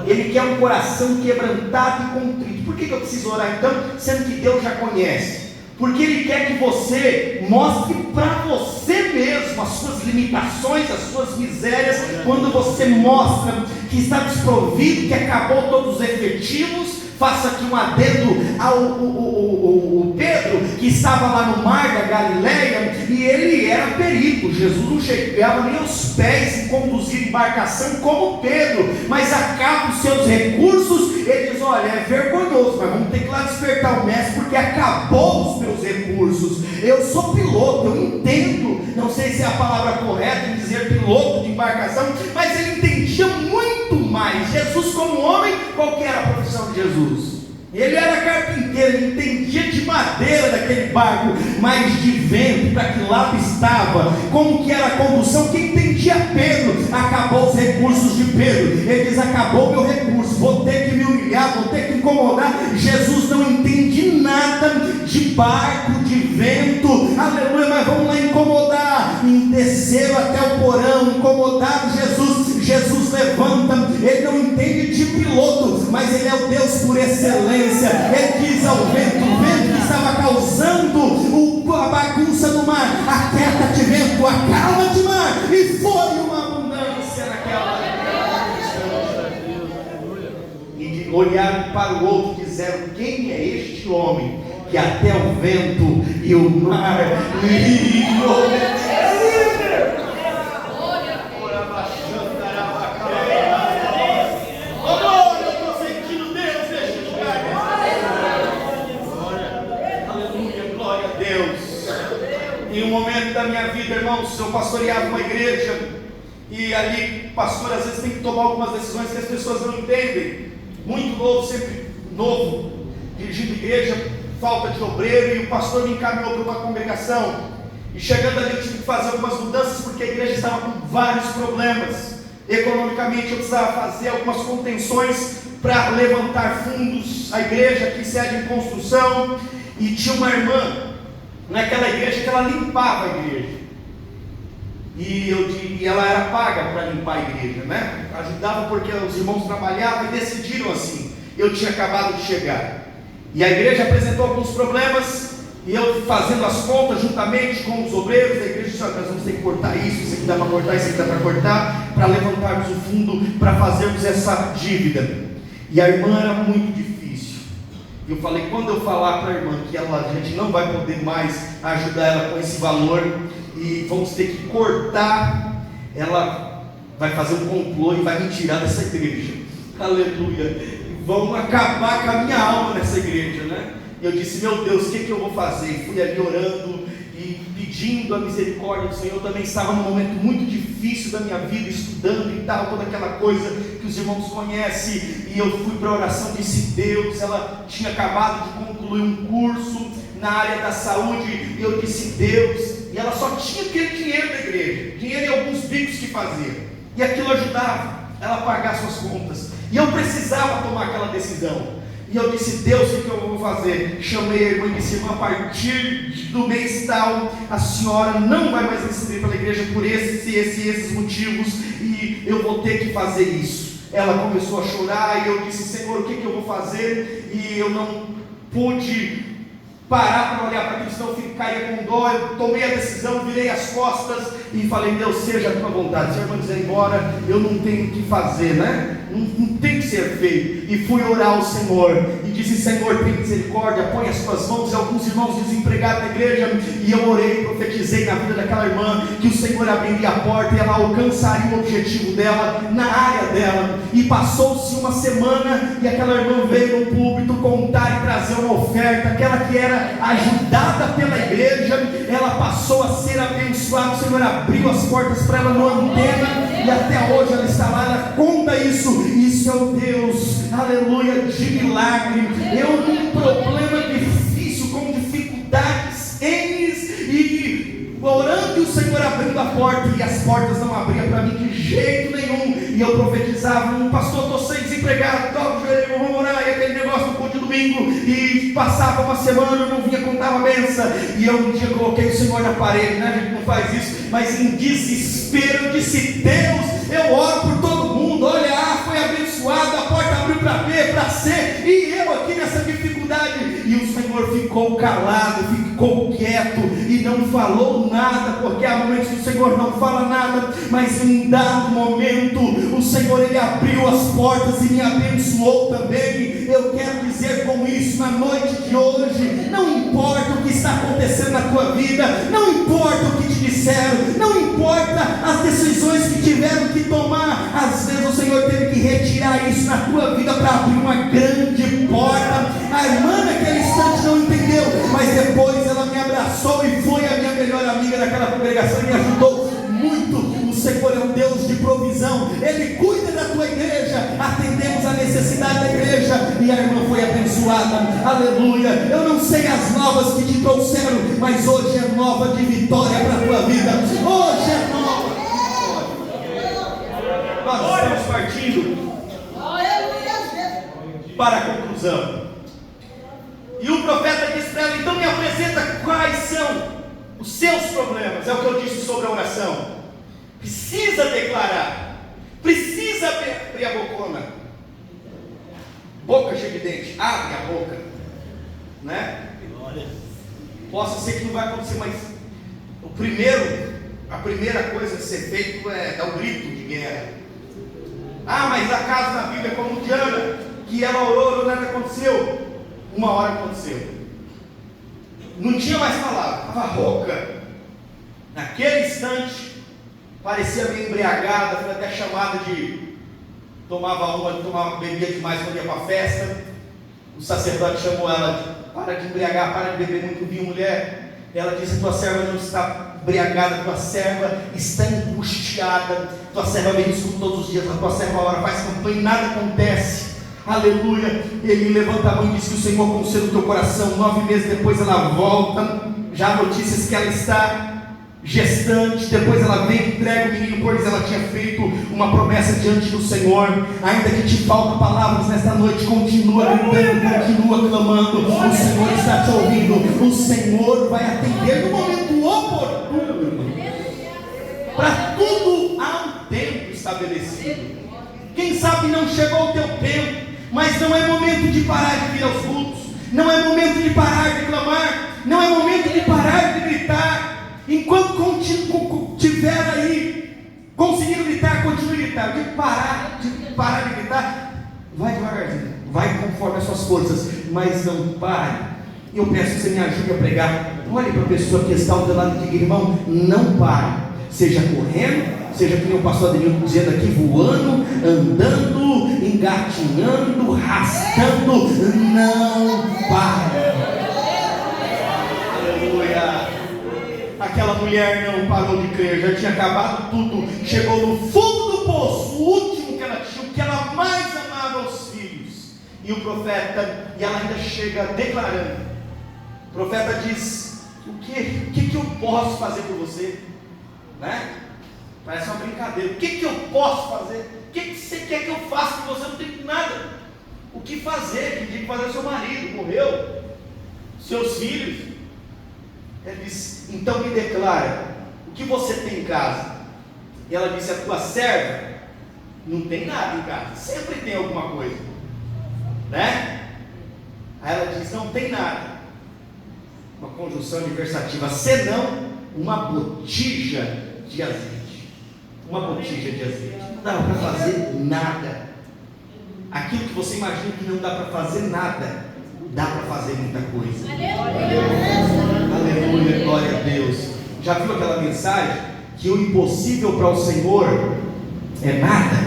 Ele quer um coração quebrantado e contrito. Por que eu preciso orar então, sendo que Deus já conhece? Porque Ele quer que você mostre para você mesmo as suas limitações, as suas misérias. Quando você mostra que está desprovido, que acabou todos os efetivos. Faça aqui um adendo ao Pedro, que estava lá no mar da Galileia, e ele era perito. Jesus não chegava nem aos pés em conduzir embarcação como Pedro, mas acaba os seus recursos. Ele diz: olha, é vergonhoso, mas vamos ter que ir lá despertar o mestre, porque acabou os meus recursos. Eu sou piloto, eu entendo, não sei se é a palavra correta em dizer piloto de embarcação, mas ele entendia muito mais. Jesus, como homem, qual que era a profissão de Jesus? Ele era carpinteiro, ele entendia de madeira daquele barco, mas de vento, para que lado estava, como que era a condução. Quem entendia Pedro? Acabou os recursos de Pedro. Ele diz: acabou meu recurso, vou ter que me humilhar, vou ter que incomodar. Jesus não entende nada de barco, de vento, aleluia, mas vamos lá incomodar. E desceram até o porão, incomodado. Jesus levanta. Ele não entende de piloto, mas ele é o Deus por excelência. Ele diz ao vento, o vento que estava causando a bagunça no mar: aquieta-te vento, acalma-te mar. E foi uma abundância naquela. E olharam para o outro e disseram: quem é este homem que até o vento e o mar lhe obedecem? Em um momento da minha vida, irmãos, eu pastoreava uma igreja, e ali, pastor, às vezes tem que tomar algumas decisões que as pessoas não entendem. Muito novo, sempre novo, dirigindo igreja, falta de obreiro, e o pastor me encaminhou para uma congregação. E chegando ali, eu tive que fazer algumas mudanças, porque a igreja estava com vários problemas. Economicamente, eu precisava fazer algumas contenções para levantar fundos. A igreja aqui sede em construção, e tinha uma irmã naquela igreja que ela limpava a igreja, e ela era paga para limpar a igreja, né? Ajudava porque os irmãos trabalhavam e decidiram assim. Eu tinha acabado de chegar, e a igreja apresentou alguns problemas, e eu fazendo as contas juntamente com os obreiros da igreja, disse: nós vamos ter que cortar isso aqui dá para cortar, isso aqui dá para cortar, para levantarmos o fundo, para fazermos essa dívida. E a irmã era muito difícil. Eu falei: quando eu falar para a irmã que a gente não vai poder mais ajudar ela com esse valor, e vamos ter que cortar, ela vai fazer um complô e vai me tirar dessa igreja. Aleluia. Vão acabar com a minha alma nessa igreja, né? E eu disse: meu Deus, o que eu vou fazer? E fui ali orando e pedindo a misericórdia do Senhor. Eu também estava num momento muito difícil da minha vida, estudando e tal, toda aquela coisa que os irmãos conhecem. E eu fui para a oração, disse: Deus, ela tinha acabado de concluir um curso na área da saúde, e eu disse: Deus, e ela só tinha aquele dinheiro da igreja, dinheiro e alguns bicos que fazia, e aquilo ajudava ela a pagar suas contas, e eu precisava tomar aquela decisão. E eu disse: Deus, o que eu vou fazer? Chamei a irmã e disse: irmã, a partir do mês tal, a senhora não vai mais receber pela igreja por esses motivos, e eu vou ter que fazer isso. Ela começou a chorar, e eu disse: Senhor, o que eu vou fazer? E eu não pude parar para olhar para aquilo, senão eu ficaria com dó. Eu tomei a decisão, virei as costas, e falei: Deus, seja a tua vontade. Se a irmã quiser ir embora, eu não tenho o que fazer, né? Não tem que ser feito. E fui orar ao Senhor e disse: Senhor, tem misericórdia, põe as tuas mãos. E alguns irmãos desempregados na igreja, e eu orei, profetizei na vida daquela irmã que o Senhor abriria a porta e ela alcançaria o objetivo dela na área dela. E passou-se uma semana e aquela irmã veio no púlpito contar e trazer uma oferta. Aquela que era ajudada pela igreja, ela passou a ser abençoada. O Senhor abriu as portas para ela no Antena, e até hoje ela está lá. Ela conta isso. Isso é o Deus, aleluia, de milagre. Eu num problema difícil, com dificuldades e orando, e o Senhor abrindo a porta, e as portas não abriam para mim de jeito nenhum. E eu profetizava: pastor, estou sem desempregado, toca o joelho, vamos orar. E aquele negócio do culto de domingo, e passava uma semana, eu não vinha contar uma benção. E eu um dia coloquei o Senhor na parede, né? A gente não faz isso, mas em desespero eu disse: Deus, eu oro por todo mundo. Olha, A foi abençoado, a porta abriu para B, para C, e eu aqui nessa dificuldade. E o Senhor ficou calado, ficou quieto e não falou nada, porque há momentos que o Senhor não fala nada, mas em um dado momento o Senhor, Ele abriu as portas e me abençoou também. Eu quero dizer com isso na noite de hoje: não importa o que está acontecendo na tua vida, não importa o que te disseram, não importa as decisões que tiveram que tomar, às vezes o Senhor teve que retirar isso na tua vida para abrir uma grande porta. A irmã naquele instante não entendeu, mas depois ela me abraçou e foi a minha melhor amiga daquela congregação e me ajudou muito. O Senhor é um Deus de provisão, Ele cuida da tua igreja. Atendemos a necessidade da igreja e a irmã foi abençoada, aleluia. Eu não sei as novas que te trouxeram, mas hoje é nova de vitória para a tua vida. Hoje é nova de vitória. Nós estamos partindo para a conclusão. E o profeta disse para ela: então me apresenta quais são os seus problemas. É o que eu disse sobre a oração. Precisa declarar, precisa abrir a bocona, boca cheia de dente, abre a boca, né? Possa ser que não vai acontecer, mas a primeira coisa a ser feito é dar o grito de guerra. Mas acaso na Bíblia, como Diana, que ela orou, nada aconteceu. Uma hora aconteceu, não tinha mais palavra, estava rouca. Naquele instante parecia meio embriagada, foi até chamada de bebia demais quando ia para a festa. O sacerdote chamou ela de: para de embriagar, para de beber muito vinho, mulher. Ela disse: tua serva não está embriagada, tua serva está angustiada, tua serva vem isso todos os dias, a tua serva ora, faz campanha e nada acontece. Aleluia. Ele levanta a mão e diz que o Senhor conceda o teu coração. 9 meses depois ela volta, já há notícias que ela está gestante. Depois ela vem e entrega o menino, pois ela tinha feito uma promessa diante do Senhor. Ainda que te faltam palavras nesta noite, continua gritando, continua clamando. O Senhor está te ouvindo. O Senhor vai atender no momento oportuno. Para tudo há um tempo estabelecido. Quem sabe não chegou o teu tempo, mas não é momento de parar de vir aos cultos, não é momento de parar de clamar, não é momento de parar de gritar. Enquanto tiver aí conseguindo gritar, continue a gritar. De parar de gritar, vai devagarzinho, vai conforme as suas forças, mas não pare. Eu peço que você me ajude a pregar. Olhe para a pessoa que está ao teu lado e diga: irmão, não pare. Seja correndo, seja que nem o pastor Adriano dizendo aqui, voando, andando, engatinhando, rastando, não pare. Aleluia. Aquela mulher não parou de crer, já tinha acabado tudo, chegou no fundo do poço, o último que ela tinha, o que ela mais amava, os filhos. E o profeta, e ela ainda chega declarando. O profeta diz: o que eu posso fazer por você? Né? Parece uma brincadeira. O que eu posso fazer? O que você quer que eu faça por você? Não tem nada o que fazer. Que tinha que fazer seu marido, morreu, seus filhos. Ele disse: então me declara, o que você tem em casa? E ela disse: a tua serva não tem nada em casa, sempre tem alguma coisa, né? Aí ela diz: não tem nada. Uma conjunção adversativa, senão uma botija de azeite. Uma botija de azeite. Não dava para fazer nada. Aquilo que você imagina que não dá para fazer nada, dá para fazer muita coisa. Aleluia, glória a Deus. Já viu aquela mensagem? Que o impossível para o Senhor é nada.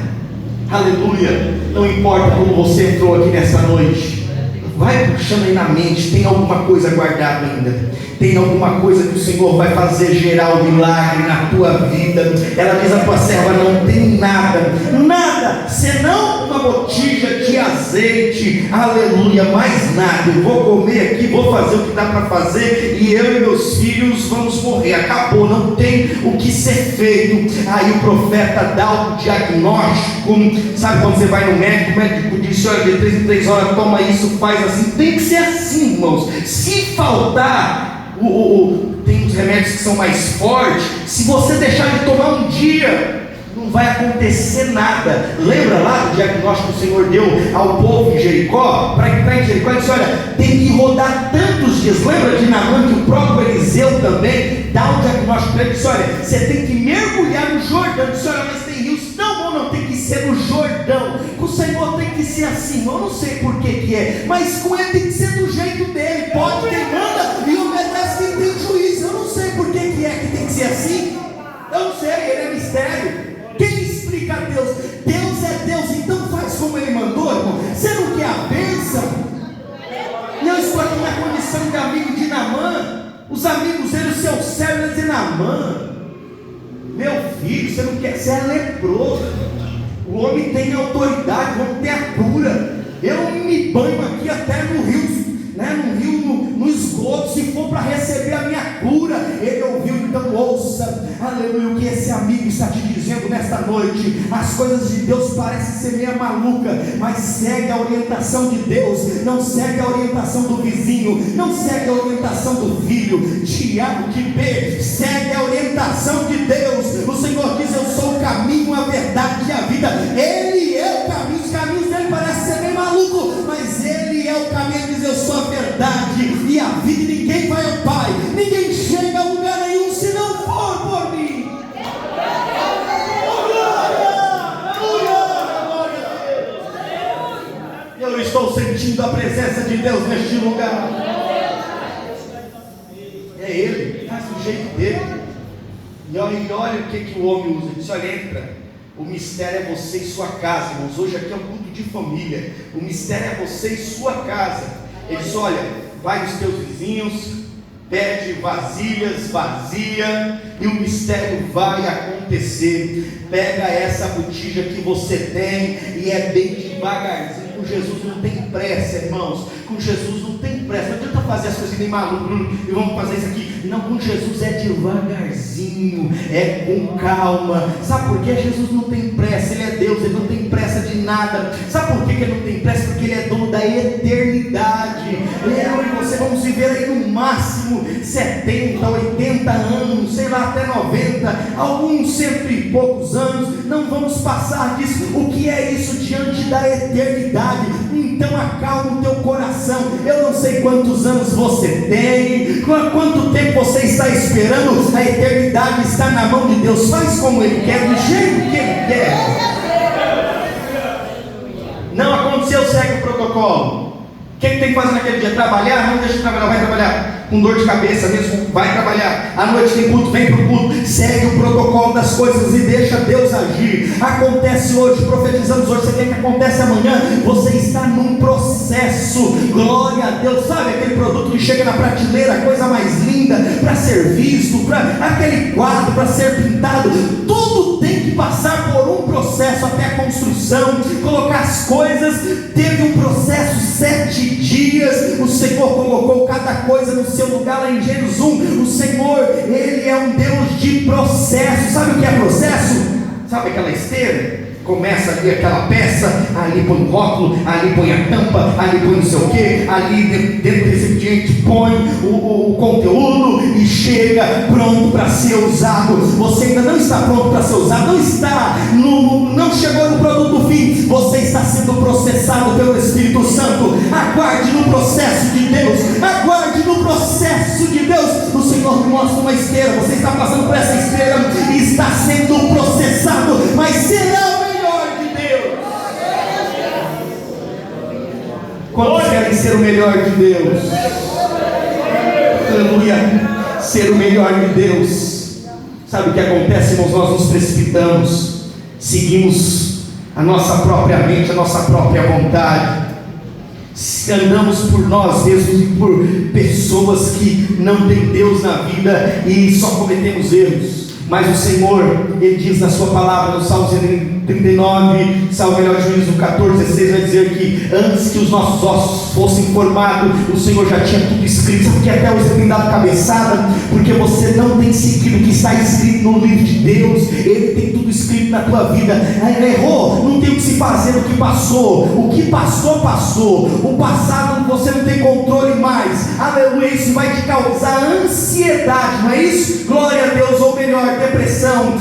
Aleluia. Não importa como você entrou aqui nessa noite, vai puxando aí na mente. Tem alguma coisa guardada ainda. Tem alguma coisa que o Senhor vai fazer gerar o milagre na tua vida. Ela diz a tua serva: não tem nada, nada, senão uma botija de azeite. Aleluia, mais nada. Eu vou comer aqui, vou fazer o que dá para fazer, e eu e meus filhos vamos morrer. Acabou, não tem o que ser feito. Aí o profeta dá o diagnóstico. Sabe quando você vai no médico, o médico diz: olha, de 3 em 3 horas toma isso, faz assim. Tem que ser assim, irmãos. Se faltar, tem uns remédios que são mais fortes. Se você deixar de tomar um dia, não vai acontecer nada. Lembra lá do diagnóstico que o Senhor deu ao povo em Jericó? Para entrar em Jericó, ele disse: olha, tem que rodar tantos dias. Lembra de Naamã, que o próprio Eliseu também dá o diagnóstico para ele? Ele disse: olha, você tem que mergulhar no Jordão. Ele disse: olha, mas tem rios tão bom, não, tem que ser no Jordão. Com o Senhor tem que ser assim. Eu não sei por que é, mas com ele tem que ser do jeito dele. Pode, quem manda e obedece quem tem juízo. Eu não sei por que é que tem que ser assim. Eu não sei, ele é mistério. Quem explica a Deus? Deus é Deus, então faz como ele mandou, irmão. Você não quer a bênção? Eu estou aqui na condição de amigo de Naamã. Os amigos dele, o seu servo, dizem: Naamã, meu filho, você não quer, você é leproso. O homem tem autoridade, vamos ter a cura. Eu me banho aqui até no rio, no esgoto, se for para receber a minha cura. Ele ouviu, então ouça, aleluia, o que esse amigo está te dizendo nesta noite. As coisas de Deus parecem ser meio maluca, mas segue a orientação de Deus. Não segue a orientação do vizinho, não segue a orientação do filho. Tiago de B, segue a orientação de Deus. O Senhor diz: eu sou o caminho, a verdade e a vida. Ele é o caminho. Os caminhos dele parecem ser meio maluco, mas ele é o caminho. Ele diz: eu sou a verdade e a vida, e ninguém vai ao Pai, ninguém chega a lugar nenhum se não for por mim. Eu estou sentindo a presença de Deus neste lugar. É Ele, faz do jeito dele. E olha o que o homem usa. Ele diz: olha, entra. O mistério é você e sua casa, irmãos. Hoje aqui é um culto de família. O mistério é você e sua casa. Ele diz: olha, vai nos teus vizinhos, pede vasilhas, vazia, e o mistério vai acontecer. Pega essa botija que você tem, e é bem devagarzinho. Com Jesus não tem pressa, irmãos. Com Jesus não tem pressa. Não adianta fazer as coisas nem maluco, e vamos fazer isso aqui. Não, com Jesus é devagarzinho, é com calma. Sabe por que Jesus não tem pressa? Ele é Deus, ele não tem pressa de nada. Sabe por que ele não tem pressa? Porque ele é dono da eternidade. Eu e você vamos viver aí no máximo 70, 80 anos, sei lá, até 90, alguns 100 e poucos anos. Não vamos passar disso. O que é isso diante da eternidade? Então acalma o teu coração. Eu não sei quantos anos você tem, quanto tempo você está esperando. A eternidade está na mão de Deus. Faz como Ele quer, do jeito que Ele quer. Não aconteceu, segue o protocolo. O que tem que fazer naquele dia? Trabalhar? Não deixa de trabalhar, vai trabalhar. Com dor de cabeça mesmo, vai trabalhar. À noite tem culto, vem para o culto. Segue o protocolo das coisas e deixa Deus agir. Acontece hoje, profetizamos hoje. Você quer que aconteça amanhã? Você está num processo. Glória a Deus. Sabe aquele produto que chega na prateleira, a coisa mais linda para ser visto, para aquele quadro para ser pintado? Tudo tem que passar por um processo até a construção, colocar as coisas. Teve um processo, 7 dias. O Senhor colocou cada coisa no seu lugar. Lá em Gênesis 1, o Senhor, Ele é um Deus de processo. Sabe o que é processo? Sabe aquela esteira? Começa ali aquela peça, ali põe o rótulo, ali põe a tampa, ali põe não sei o que, ali dentro do recipiente põe o conteúdo e chega pronto para ser usado. Você ainda não está pronto para ser usado, não chegou no produto fim. Você está sendo processado pelo Espírito Santo. Aguarde no processo de Deus, aguarde no processo de Deus. O Senhor me mostra uma esteira, você está passando por essa esteira e está sendo processado, mas será o melhor de Deus. Quantos querem ser o melhor de Deus? Aleluia, ser o melhor de Deus. Sabe o que acontece, irmãos? Nós nos precipitamos, seguimos a nossa própria mente, a nossa própria vontade, andamos por nós mesmos e por pessoas que não têm Deus na vida e só cometemos erros. Mas o Senhor, Ele diz na sua palavra, no Salmo 39, Salmo melhor juízo 14:16, vai dizer que antes que os nossos ossos fossem formados, o Senhor já tinha tudo escrito. Sabe que até hoje tem dado cabeçada? Porque você não tem seguido o que está escrito no livro de Deus. Ele tem tudo escrito na tua vida. Errou, não tem o que se fazer do que passou. O que passou, passou. O passado você não tem controle mais. Aleluia, isso vai te causar ansiedade, não é isso? Glória a Deus, ou melhor, depressão.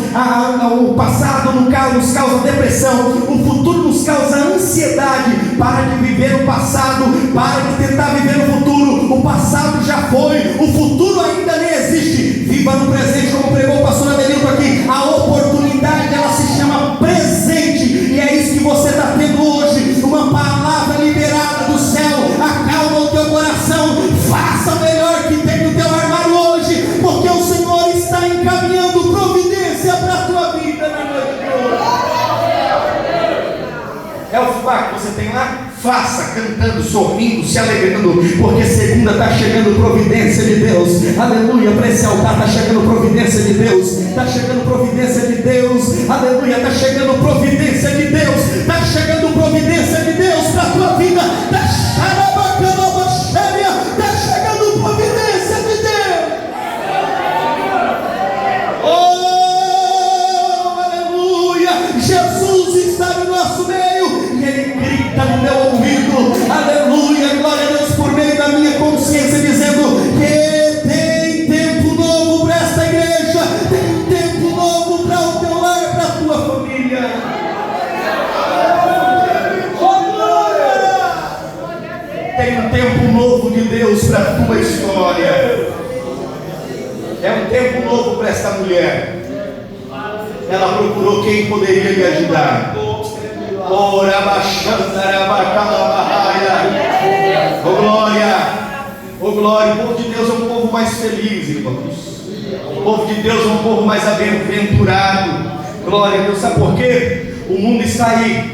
O passado nos causa depressão, o futuro nos causa ansiedade. Para de viver o passado, para de tentar viver o futuro. O passado já foi, o futuro ainda nem existe. Viva no presente, como pregou o pastor Adelino aqui. A oportunidade, ela se chama presente, e é isso que você está tendo hoje. Uma palavra liberada do céu. Acalma o teu coração, faça o melhor que tem no teu armário hoje, porque o Senhor está encaminhando providência para a tua vida na noite de hoje. É o fubá que você tem lá? Faça, cantando, sorrindo, se alegrando, porque segunda está chegando providência de Deus. Aleluia, para esse altar está chegando providência de Deus. Está chegando providência de Deus. Aleluia, está chegando providência de Deus. Está chegando providência de Deus para a tua vida. Está chegando providência de Deus. Oh, aleluia, Jesus está no nosso meio e Ele grita no meu ouvido, aleluia, glória a Deus, por meio da minha consciência, dizendo que tem tempo novo para esta igreja, tem tempo novo para o teu lar, para a tua família. Oh, glória! Tem um tempo novo de Deus para a tua história. É um tempo novo para esta mulher. Ela procurou quem poderia lhe ajudar. Oh, glória! Oh, glória! O povo de Deus é um povo mais feliz, irmãos. O povo de Deus é um povo mais aventurado. Glória a Deus. Sabe por quê? O mundo está aí.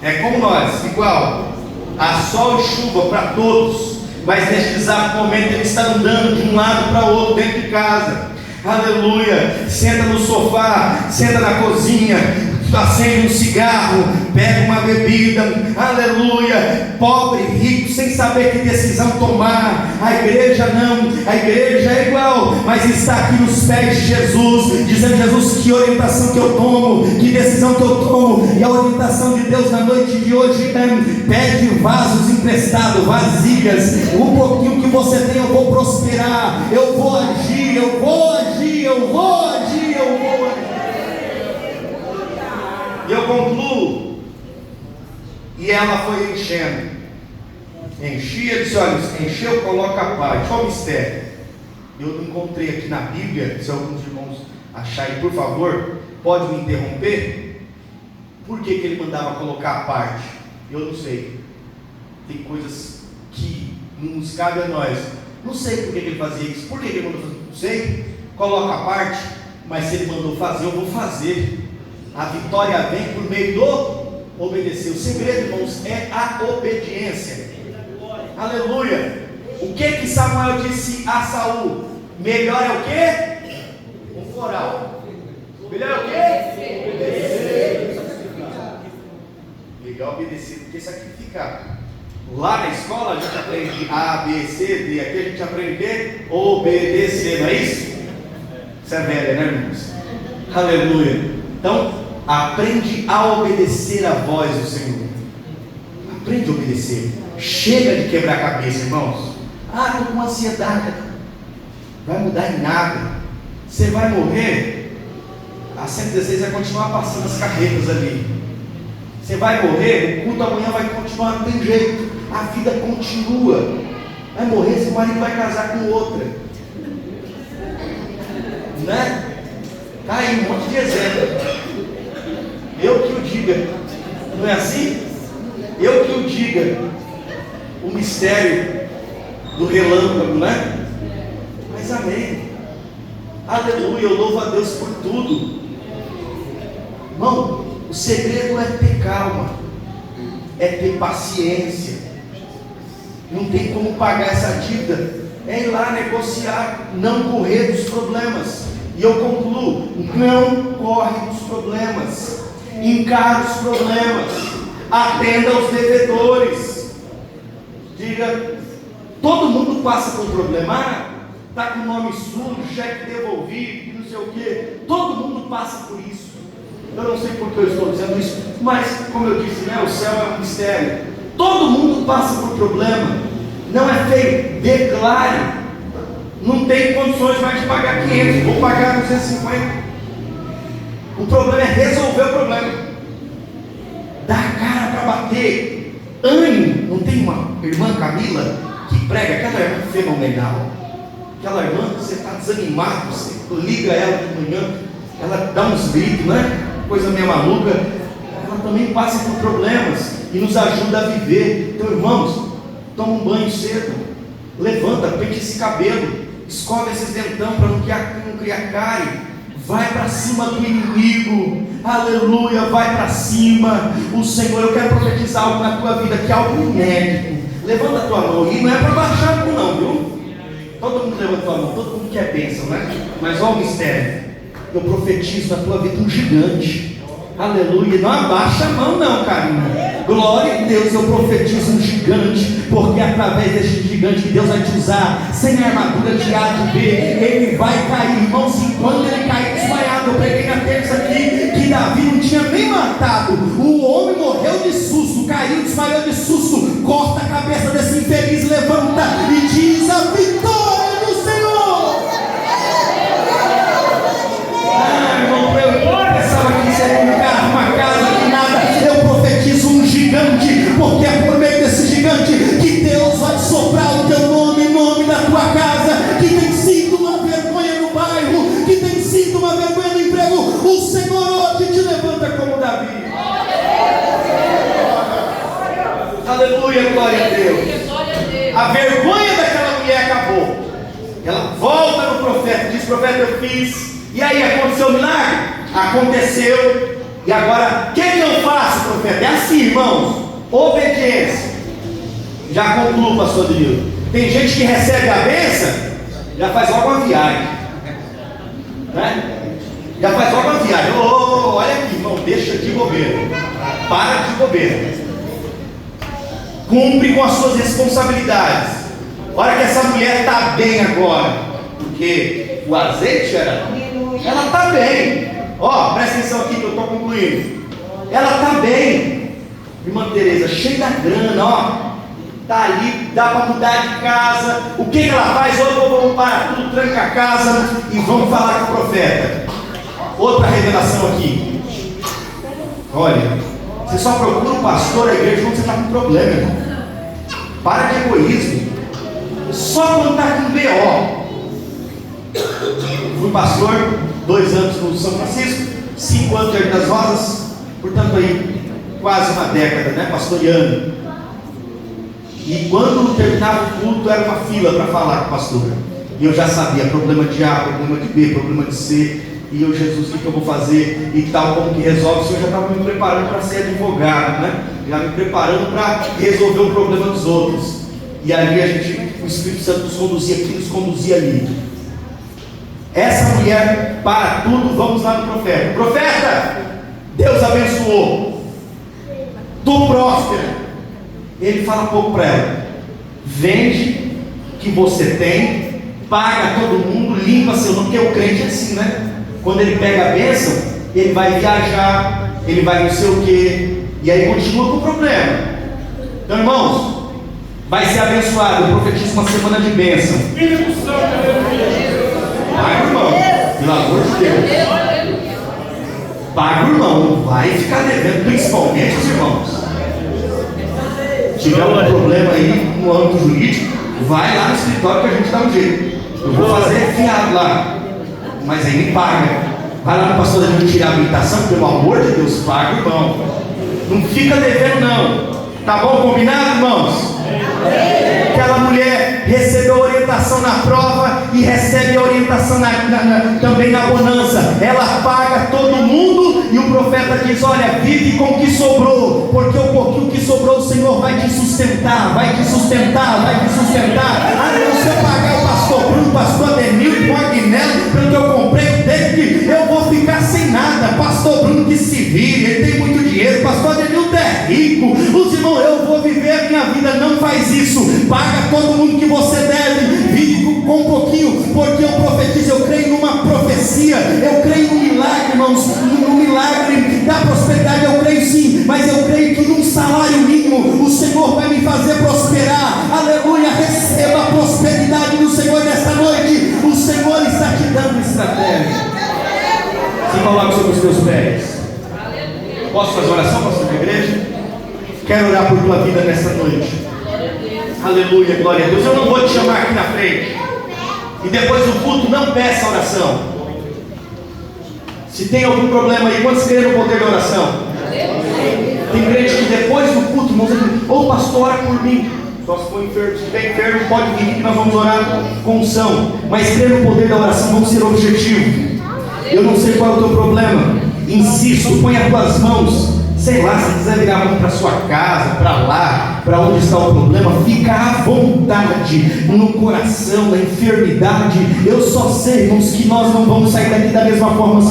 É como nós, igual. Há sol e chuva para todos. Mas neste exato momento ele está andando de um lado para o outro dentro de casa. Aleluia, senta no sofá, senta na cozinha, acende um cigarro, pega uma bebida, aleluia, pobre, rico, sem saber que decisão tomar. A igreja não, a igreja é igual, mas está aqui nos pés de Jesus, dizendo: Jesus, que orientação que eu tomo, que decisão que eu tomo. E a orientação de Deus na noite de hoje é: pede vasos emprestados, vasilhas, um pouquinho que você tem, eu vou prosperar, eu vou agir, eu vou agir, eu vou agir, eu vou agir. E eu concluo. E ela foi enchendo. Enchia, disse: olha, encheu, coloca a parte. Olha o mistério. Eu não encontrei aqui na Bíblia. Se alguns irmãos acharem, por favor, pode me interromper. Por que ele mandava colocar a parte? Eu não sei. Tem coisas que não nos cabe a nós. Não sei por que ele fazia isso. Por que ele mandou fazer? Não sei. Coloca a parte. Mas se ele mandou fazer, eu vou fazer. A vitória vem por meio do obedecer. O segredo, irmãos, é a obediência. Aleluia. O que Samuel disse a Saul? Melhor é o quê? Um coral. Melhor é o quê? Obedecer. Melhor obedecer do que sacrificar. Lá na escola a gente aprende A, B, C, D. Aqui a gente aprende o quê? Obedecer, não é isso? Isso é velha, né, irmãos? Aleluia. Então, aprende a obedecer a voz do Senhor. Aprende a obedecer. Chega de quebrar a cabeça, irmãos. Estou com ansiedade. Vai mudar em nada. Você vai morrer. A 116 vai continuar passando as carretas ali. Você vai morrer. O culto amanhã vai continuar. Não tem jeito. A vida continua. Vai morrer, seu marido vai casar com outra. Né? Está aí um monte de exemplo. Eu que o diga. Não é assim? Eu que o diga. O mistério do relâmpago, né? Mas amém. Aleluia, eu louvo a Deus por tudo. Irmão, o segredo é ter calma, é ter paciência. Não tem como pagar essa dívida, é ir lá negociar, não correr dos problemas. E eu concluo: não corre dos problemas, encara os problemas, atenda aos devedores. Diga: todo mundo passa por problema. Está com o nome sujo, cheque devolvido, não sei o quê. Todo mundo passa por isso. Eu não sei por que eu estou dizendo isso, mas como eu disse, né, o céu é um mistério. Todo mundo passa por problema. Não é feio, declare. Não tem condições mais de pagar 500, vou pagar 250. O problema é resolver o problema. Dá a cara para bater. Ânimo. Não tem uma irmã Camila que prega, aquela irmã fenomenal. Aquela irmã, você está desanimado, você liga ela de manhã, ela dá uns gritos, né? Coisa meio maluca. Ela também passa por problemas e nos ajuda a viver. Então, irmãos, toma um banho cedo, levanta, pente esse cabelo, escova esses dentão para não criar cárie. Vai para cima do inimigo, aleluia, vai para cima. O Senhor, eu quero profetizar algo na tua vida, que é algo inédito. Levanta a tua mão, e não é para baixar não, viu? Todo mundo levanta a tua mão, todo mundo quer bênção, né? Mas olha o mistério. Eu profetizo na tua vida um gigante. Aleluia. Não abaixa a mão não, Karina. Glória a Deus, eu profetizo um gigante. Porque através deste gigante que Deus vai te usar, sem armadura de A de B, ele vai cair, irmãos. Enquanto ele cair desmaiado, eu preguei na terça aqui que Davi não tinha nem matado. O homem morreu de susto, caiu, desmaiou de susto. Corta a cabeça desse infeliz, levanta e diz: a vitória do Senhor. Irmão, eu pensava que seria um carro, uma casa, que nada. Eu profetizo um gigante, porque é por meio desse gigante que Deus vai soprar o teu nome, nome da tua casa, que tem sido uma vergonha no bairro, que tem sido uma vergonha no emprego. O Senhor hoje te levanta como Davi. Aleluia, glória a Deus. A vergonha daquela mulher acabou. Ela volta no profeta, diz: profeta, eu fiz. E aí, aconteceu o milagre? Aconteceu. E agora, o que eu faço, profeta? É assim, irmãos. Obediência. Já concluo, pastor Danilo. Tem gente que recebe a bênção, já faz logo uma viagem, né? Já faz logo uma viagem. Olha aqui, irmão, deixa de bobeira. Para de bobeira. Cumpre com as suas responsabilidades. Olha que essa mulher está bem agora, porque o azeite era... Ela está bem. Ó, presta atenção aqui que eu estou concluindo. Ela está bem. Irmã Tereza, cheia da grana, ó. Está ali, dá para mudar de casa. O que ela faz? Vamos parar tudo, tranca a casa e vamos falar com o profeta. Outra revelação aqui. Olha, você só procura um pastor, a igreja, quando você está com problema, irmão. Para de egoísmo. Só quando está com BO. Fui pastor 2 anos no São Francisco, 5 anos no Jardim das Rosas, portanto aí quase uma década, né, pastoreando. E quando terminava o culto era uma fila para falar com o pastor. E eu já sabia, problema de A, problema de B, problema de C. E eu, Jesus, o que eu vou fazer? E tal, como que resolve? O Senhor já estava me preparando para ser advogado, né? Já me preparando para resolver o problema dos outros. E ali o Espírito Santo nos conduzia aqui, nos conduzia ali. Essa mulher, para tudo, vamos lá no profeta. Profeta, Deus abençoou. Tu próspera. Ele fala pouco para ela. Vende o que você tem, paga todo mundo, limpa seu nome, porque o crente é assim, né? Quando ele pega a bênção, ele vai viajar, ele vai não sei o quê, e aí continua com o problema. Então, irmãos, vai ser abençoado. Eu profetizo uma semana de bênção. Paga o irmão, pelo amor de Deus. Paga o irmão, não vai ficar devendo, principalmente os irmãos. Se tiver um problema aí no âmbito jurídico, vai lá no escritório que a gente dá um jeito. Eu vou fazer fiado lá, mas aí me paga. Vai lá no pastor da gente tirar a habilitação, pelo amor de Deus, paga, irmão. Não fica devendo, não. Tá bom, combinado, irmãos? Aquela mulher recebeu orientação na prova e recebe a orientação também na bonança. Ela paga todo mundo e o profeta diz: olha, vive com o que sobrou, porque o pouquinho que sobrou o Senhor vai te sustentar, vai te sustentar, vai te sustentar. Ah, não, se eu pagar o pastor Bruno, o pastor Denilton, o Agnello, pelo que eu comprei o dele, eu vou ficar sem nada. Pastor Bruno que se vire, ele tem muito dinheiro, pastor Denilton é rico, os irmãos, eu vou viver a minha vida. Não faz isso. Paga todo mundo que você deve, vive com um pouquinho, porque eu profetizo, eu creio numa profecia, eu creio no milagre, irmãos, no milagre da prosperidade, eu creio sim, mas eu creio que num salário mínimo o Senhor vai me fazer prosperar. Aleluia, receba a prosperidade do Senhor nesta noite. O Senhor está te dando estratégia. Se coloque sobre os teus pés. Posso fazer oração, pastor da igreja? Quero orar por tua vida nesta noite. Aleluia, glória a Deus. Eu não vou te chamar aqui na frente e depois do culto não peça oração. Se tem algum problema aí, quantos creem no poder da oração? Tem crente que depois do culto, irmãos, ô pastor, ora por mim. Só se for enfermo, se estiver enfermo, pode vir que nós vamos orar com unção. Mas crer no poder da oração, vamos ser objetivo. Eu não sei qual é o teu problema, insisto, põe as tuas mãos. Sei lá, se quiser virar a mão para sua casa, para lá, para onde está o problema, fica à vontade no coração, na enfermidade. Eu só sei, irmãos, que nós não vamos sair daqui da mesma forma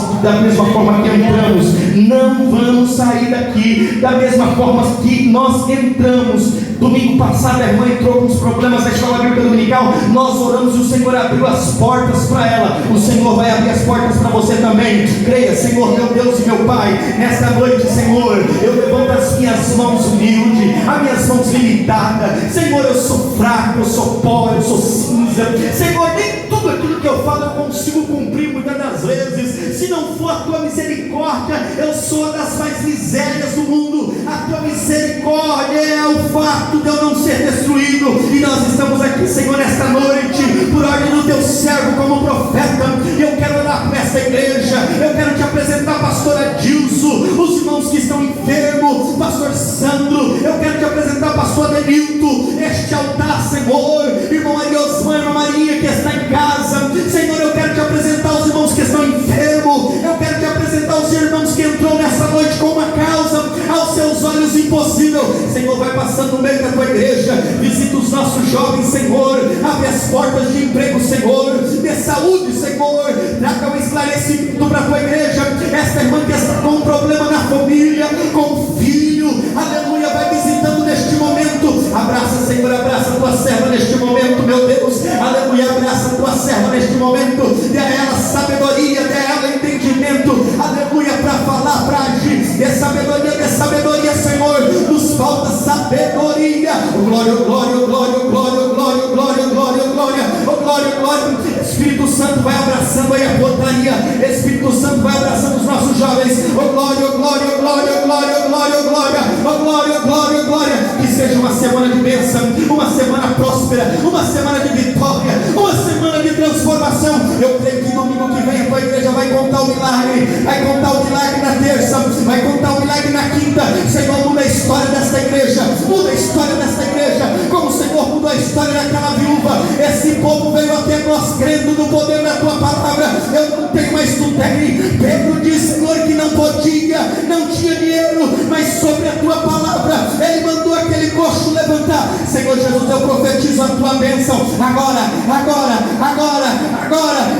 que entramos. Não vamos sair daqui da mesma forma que nós entramos. Domingo passado a irmã entrou com os problemas da escola bíblica dominical. Nós oramos e o Senhor abriu as portas para ela. O Senhor vai abrir as portas para você também. Creia, Senhor, meu Deus e meu Pai, nesta noite, Senhor, eu levanto as minhas mãos humildes, as minhas mãos limitadas. Senhor, eu sou fraco, eu sou pó, eu sou cinza. Senhor, nem tudo aquilo que eu falo eu consigo cumprir muitas das vezes. Se não for a tua misericórdia, eu sou das mais misérias do mundo. A tua misericórdia é o fato de eu não ser destruído. E nós estamos aqui, Senhor, nesta noite, por ordem do teu servo como profeta. Eu quero orar por esta igreja. Eu quero te apresentar a pastora Dilso, os irmãos que estão enfermos, pastor Sandro. Eu quero te apresentar a pastor Denilton, este altar, Senhor, irmão Ariosman, irmã Maria que está em casa. Senhor, eu quero te apresentar os irmãos que estão enfermos. Eu quero te apresentar os irmãos que entrou nessa noite com uma causa aos seus olhos impossível. Senhor, vai passando no meio da tua igreja, visita os nossos jovens, Senhor, abre as portas de emprego, Senhor, de saúde, Senhor, traga um esclarecimento para a tua igreja. Esta irmã que está com um problema na família, com o filho, aleluia, vai visitando neste momento. Abraça, Senhor, abraça a tua serva neste momento, meu Deus, aleluia, abraça a tua serva neste momento, dê a ela sabedoria, dê a ela entendimento, aleluia, para falar, para agir, dê sabedoria, Senhor, nos falta sabedoria. Glória, glória, glória, glória, glória, glória, glória, glória, glória, glória. Espírito Santo vai abraçando aí a portaria, Espírito Santo vai abraçando os nossos jovens. Glória, glória, glória, glória, glória, glória, glória, glória, glória. Que seja uma semana de bênção, uma semana próspera, uma semana de vitória, uma semana de transformação. Eu creio que domingo que vem a tua igreja vai contar o milagre, vai contar o milagre na terça, vai contar o milagre na quinta. Senhor, muda a história desta igreja, muda a história desta igreja, como o Senhor mudou a história daquela viúva. Esse povo veio até nós crendo no poder da tua palavra. Eu não tenho, mas tu tem. Pedro disse, Senhor, que não podia, não tinha dinheiro, mas sobre a tua palavra ele mandou aquele coxo levantar. Senhor Jesus, eu profetizo a tua bênção agora,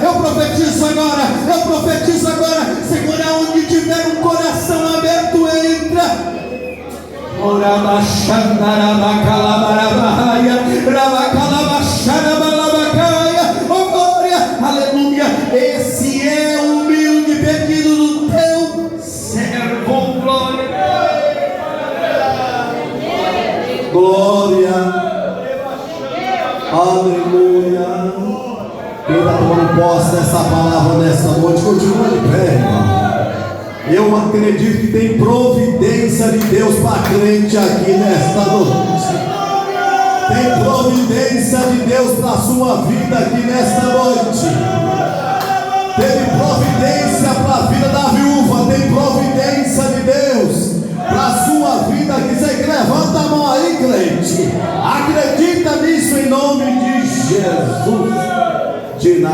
eu profetizo agora, Senhor, aonde tiver um coração aberto, entra. Oh glória, aleluia. Esse é o humilde pedido do teu servo.
Glória, aleluia. Quem está tomando posse dessa palavra nessa noite, continua de pé, irmão. Eu acredito que tem providência de Deus para crente aqui nesta noite. Tem providência de Deus para a sua vida aqui nesta noite. Teve providência para a vida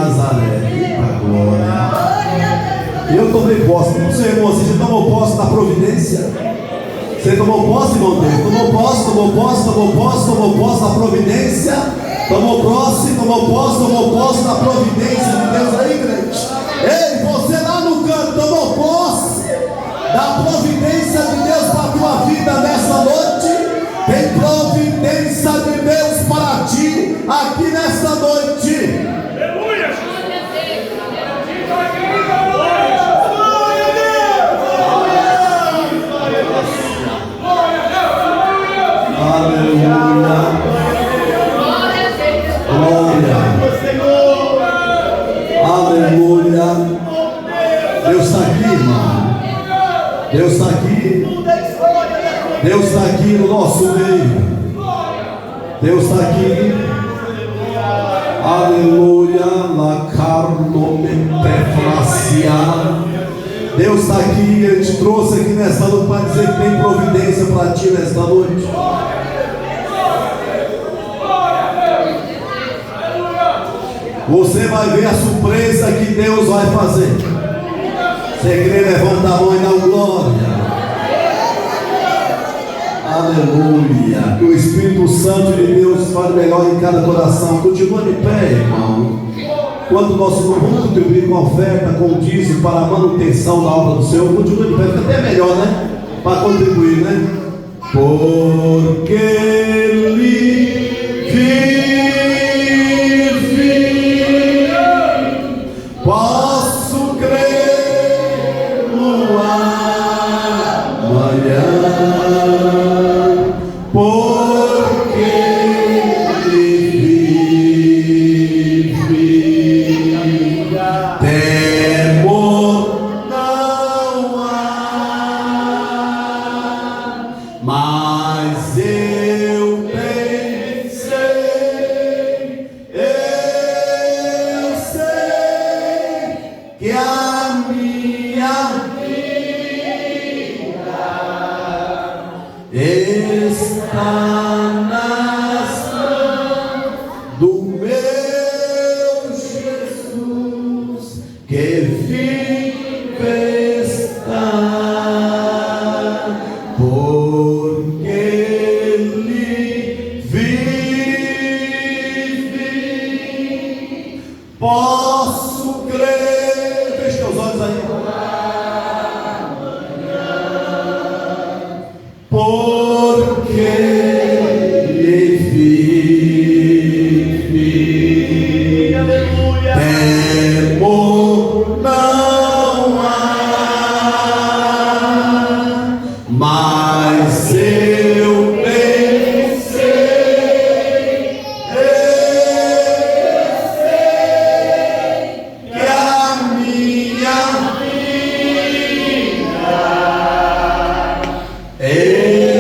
Nazaré. Eita glória. Eu tomei posse. Não sei, irmão, você tomou posse da providência? Você tomou posse, irmão Deus? Tomou posse da providência? Tomou posse da providência de Deus aí, crente? Ei, você lá no canto, tomou posse da providência de Deus para a tua vida nessa noite? Tem providência de Deus para ti aqui nesta noite. Aleluia. Glória. Aleluia. Deus está aqui, irmão. Deus está aqui. Deus está aqui no nosso meio. Deus está aqui. Aleluia. La carnometefracia. Deus está aqui. Ele te trouxe aqui nesta noite para dizer que tem providência para ti nesta noite. Você vai ver a surpresa que Deus vai fazer. Você crê, levanta a mão e dá glória. Aleluia. Que o Espírito Santo de Deus fale melhor em cada coração. Continua de pé, irmão. Quando nós vamos contribuir com a oferta, com o dízimo para a manutenção da obra do Senhor, continua de pé, fica até melhor, né? Para contribuir, né? Porque Ele vive, posso crer no amanhã. Porque Ele vive, temor não há, mas eu pensei, eu sei que a minha vida está nas mãos do meu Jesus, que vive está, porque Ele vive, posso crer. Feche teus olhos aí. Porque Ele vive, aleluia. Temor não há, mas eu pensei, eu sei que a minha vida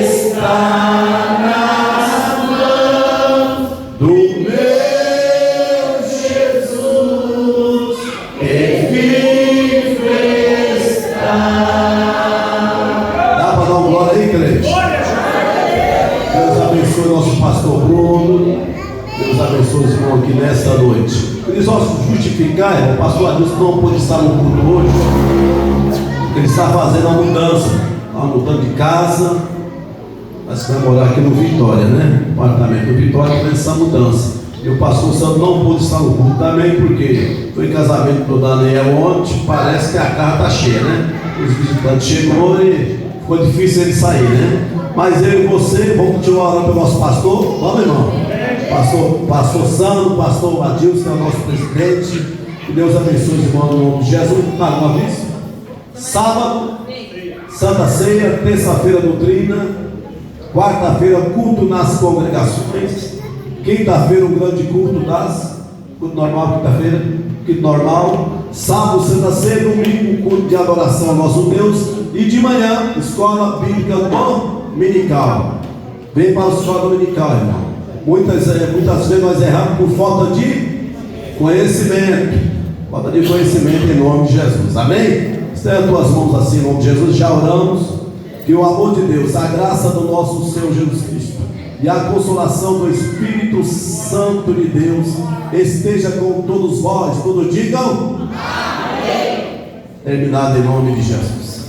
está nas mãos do meu Jesus, que vive está. Dá para dar uma glória aí, crente? Deus abençoe nosso pastor Bruno. Deus abençoe os irmãos aqui nesta noite. Eles vão justificar, o pastor Adilson não pôde estar no culto hoje. Ele está fazendo uma mudança. Está mudando de casa. Mas vai morar aqui no Vitória, né? Apartamento do Vitória, com essa mudança. E o pastor Santo não pôde estar no culto também, porque foi em casamento do Daniel ontem. Parece que a casa está cheia, né? Os visitantes chegou e ficou difícil ele sair, né? Mas eu e você, vamos continuar orando pelo nosso pastor. Vamos, irmão? Pastor Santo, pastor Adilson, que é o nosso presidente. Que Deus abençoe os irmãos no nome de Jesus. Mais uma vez. Sábado, Santa Ceia. Terça-feira, doutrina. Quarta-feira, culto nas congregações. Quinta-feira, um grande culto culto normal, quinta-feira, culto normal. Sábado, Santa Ceia. Domingo, culto de adoração ao nosso Deus. E de manhã, escola bíblica dominical. Vem para a escola dominical, irmão. Muitas vezes nós erramos por falta de conhecimento. Falta de conhecimento em nome de Jesus. Amém? Estenda as tuas mãos assim em nome de Jesus. Já oramos. Que o amor de Deus, a graça do nosso Senhor Jesus Cristo e a consolação do Espírito Santo de Deus esteja com todos vós. Todos digam amém. Terminado em nome de Jesus.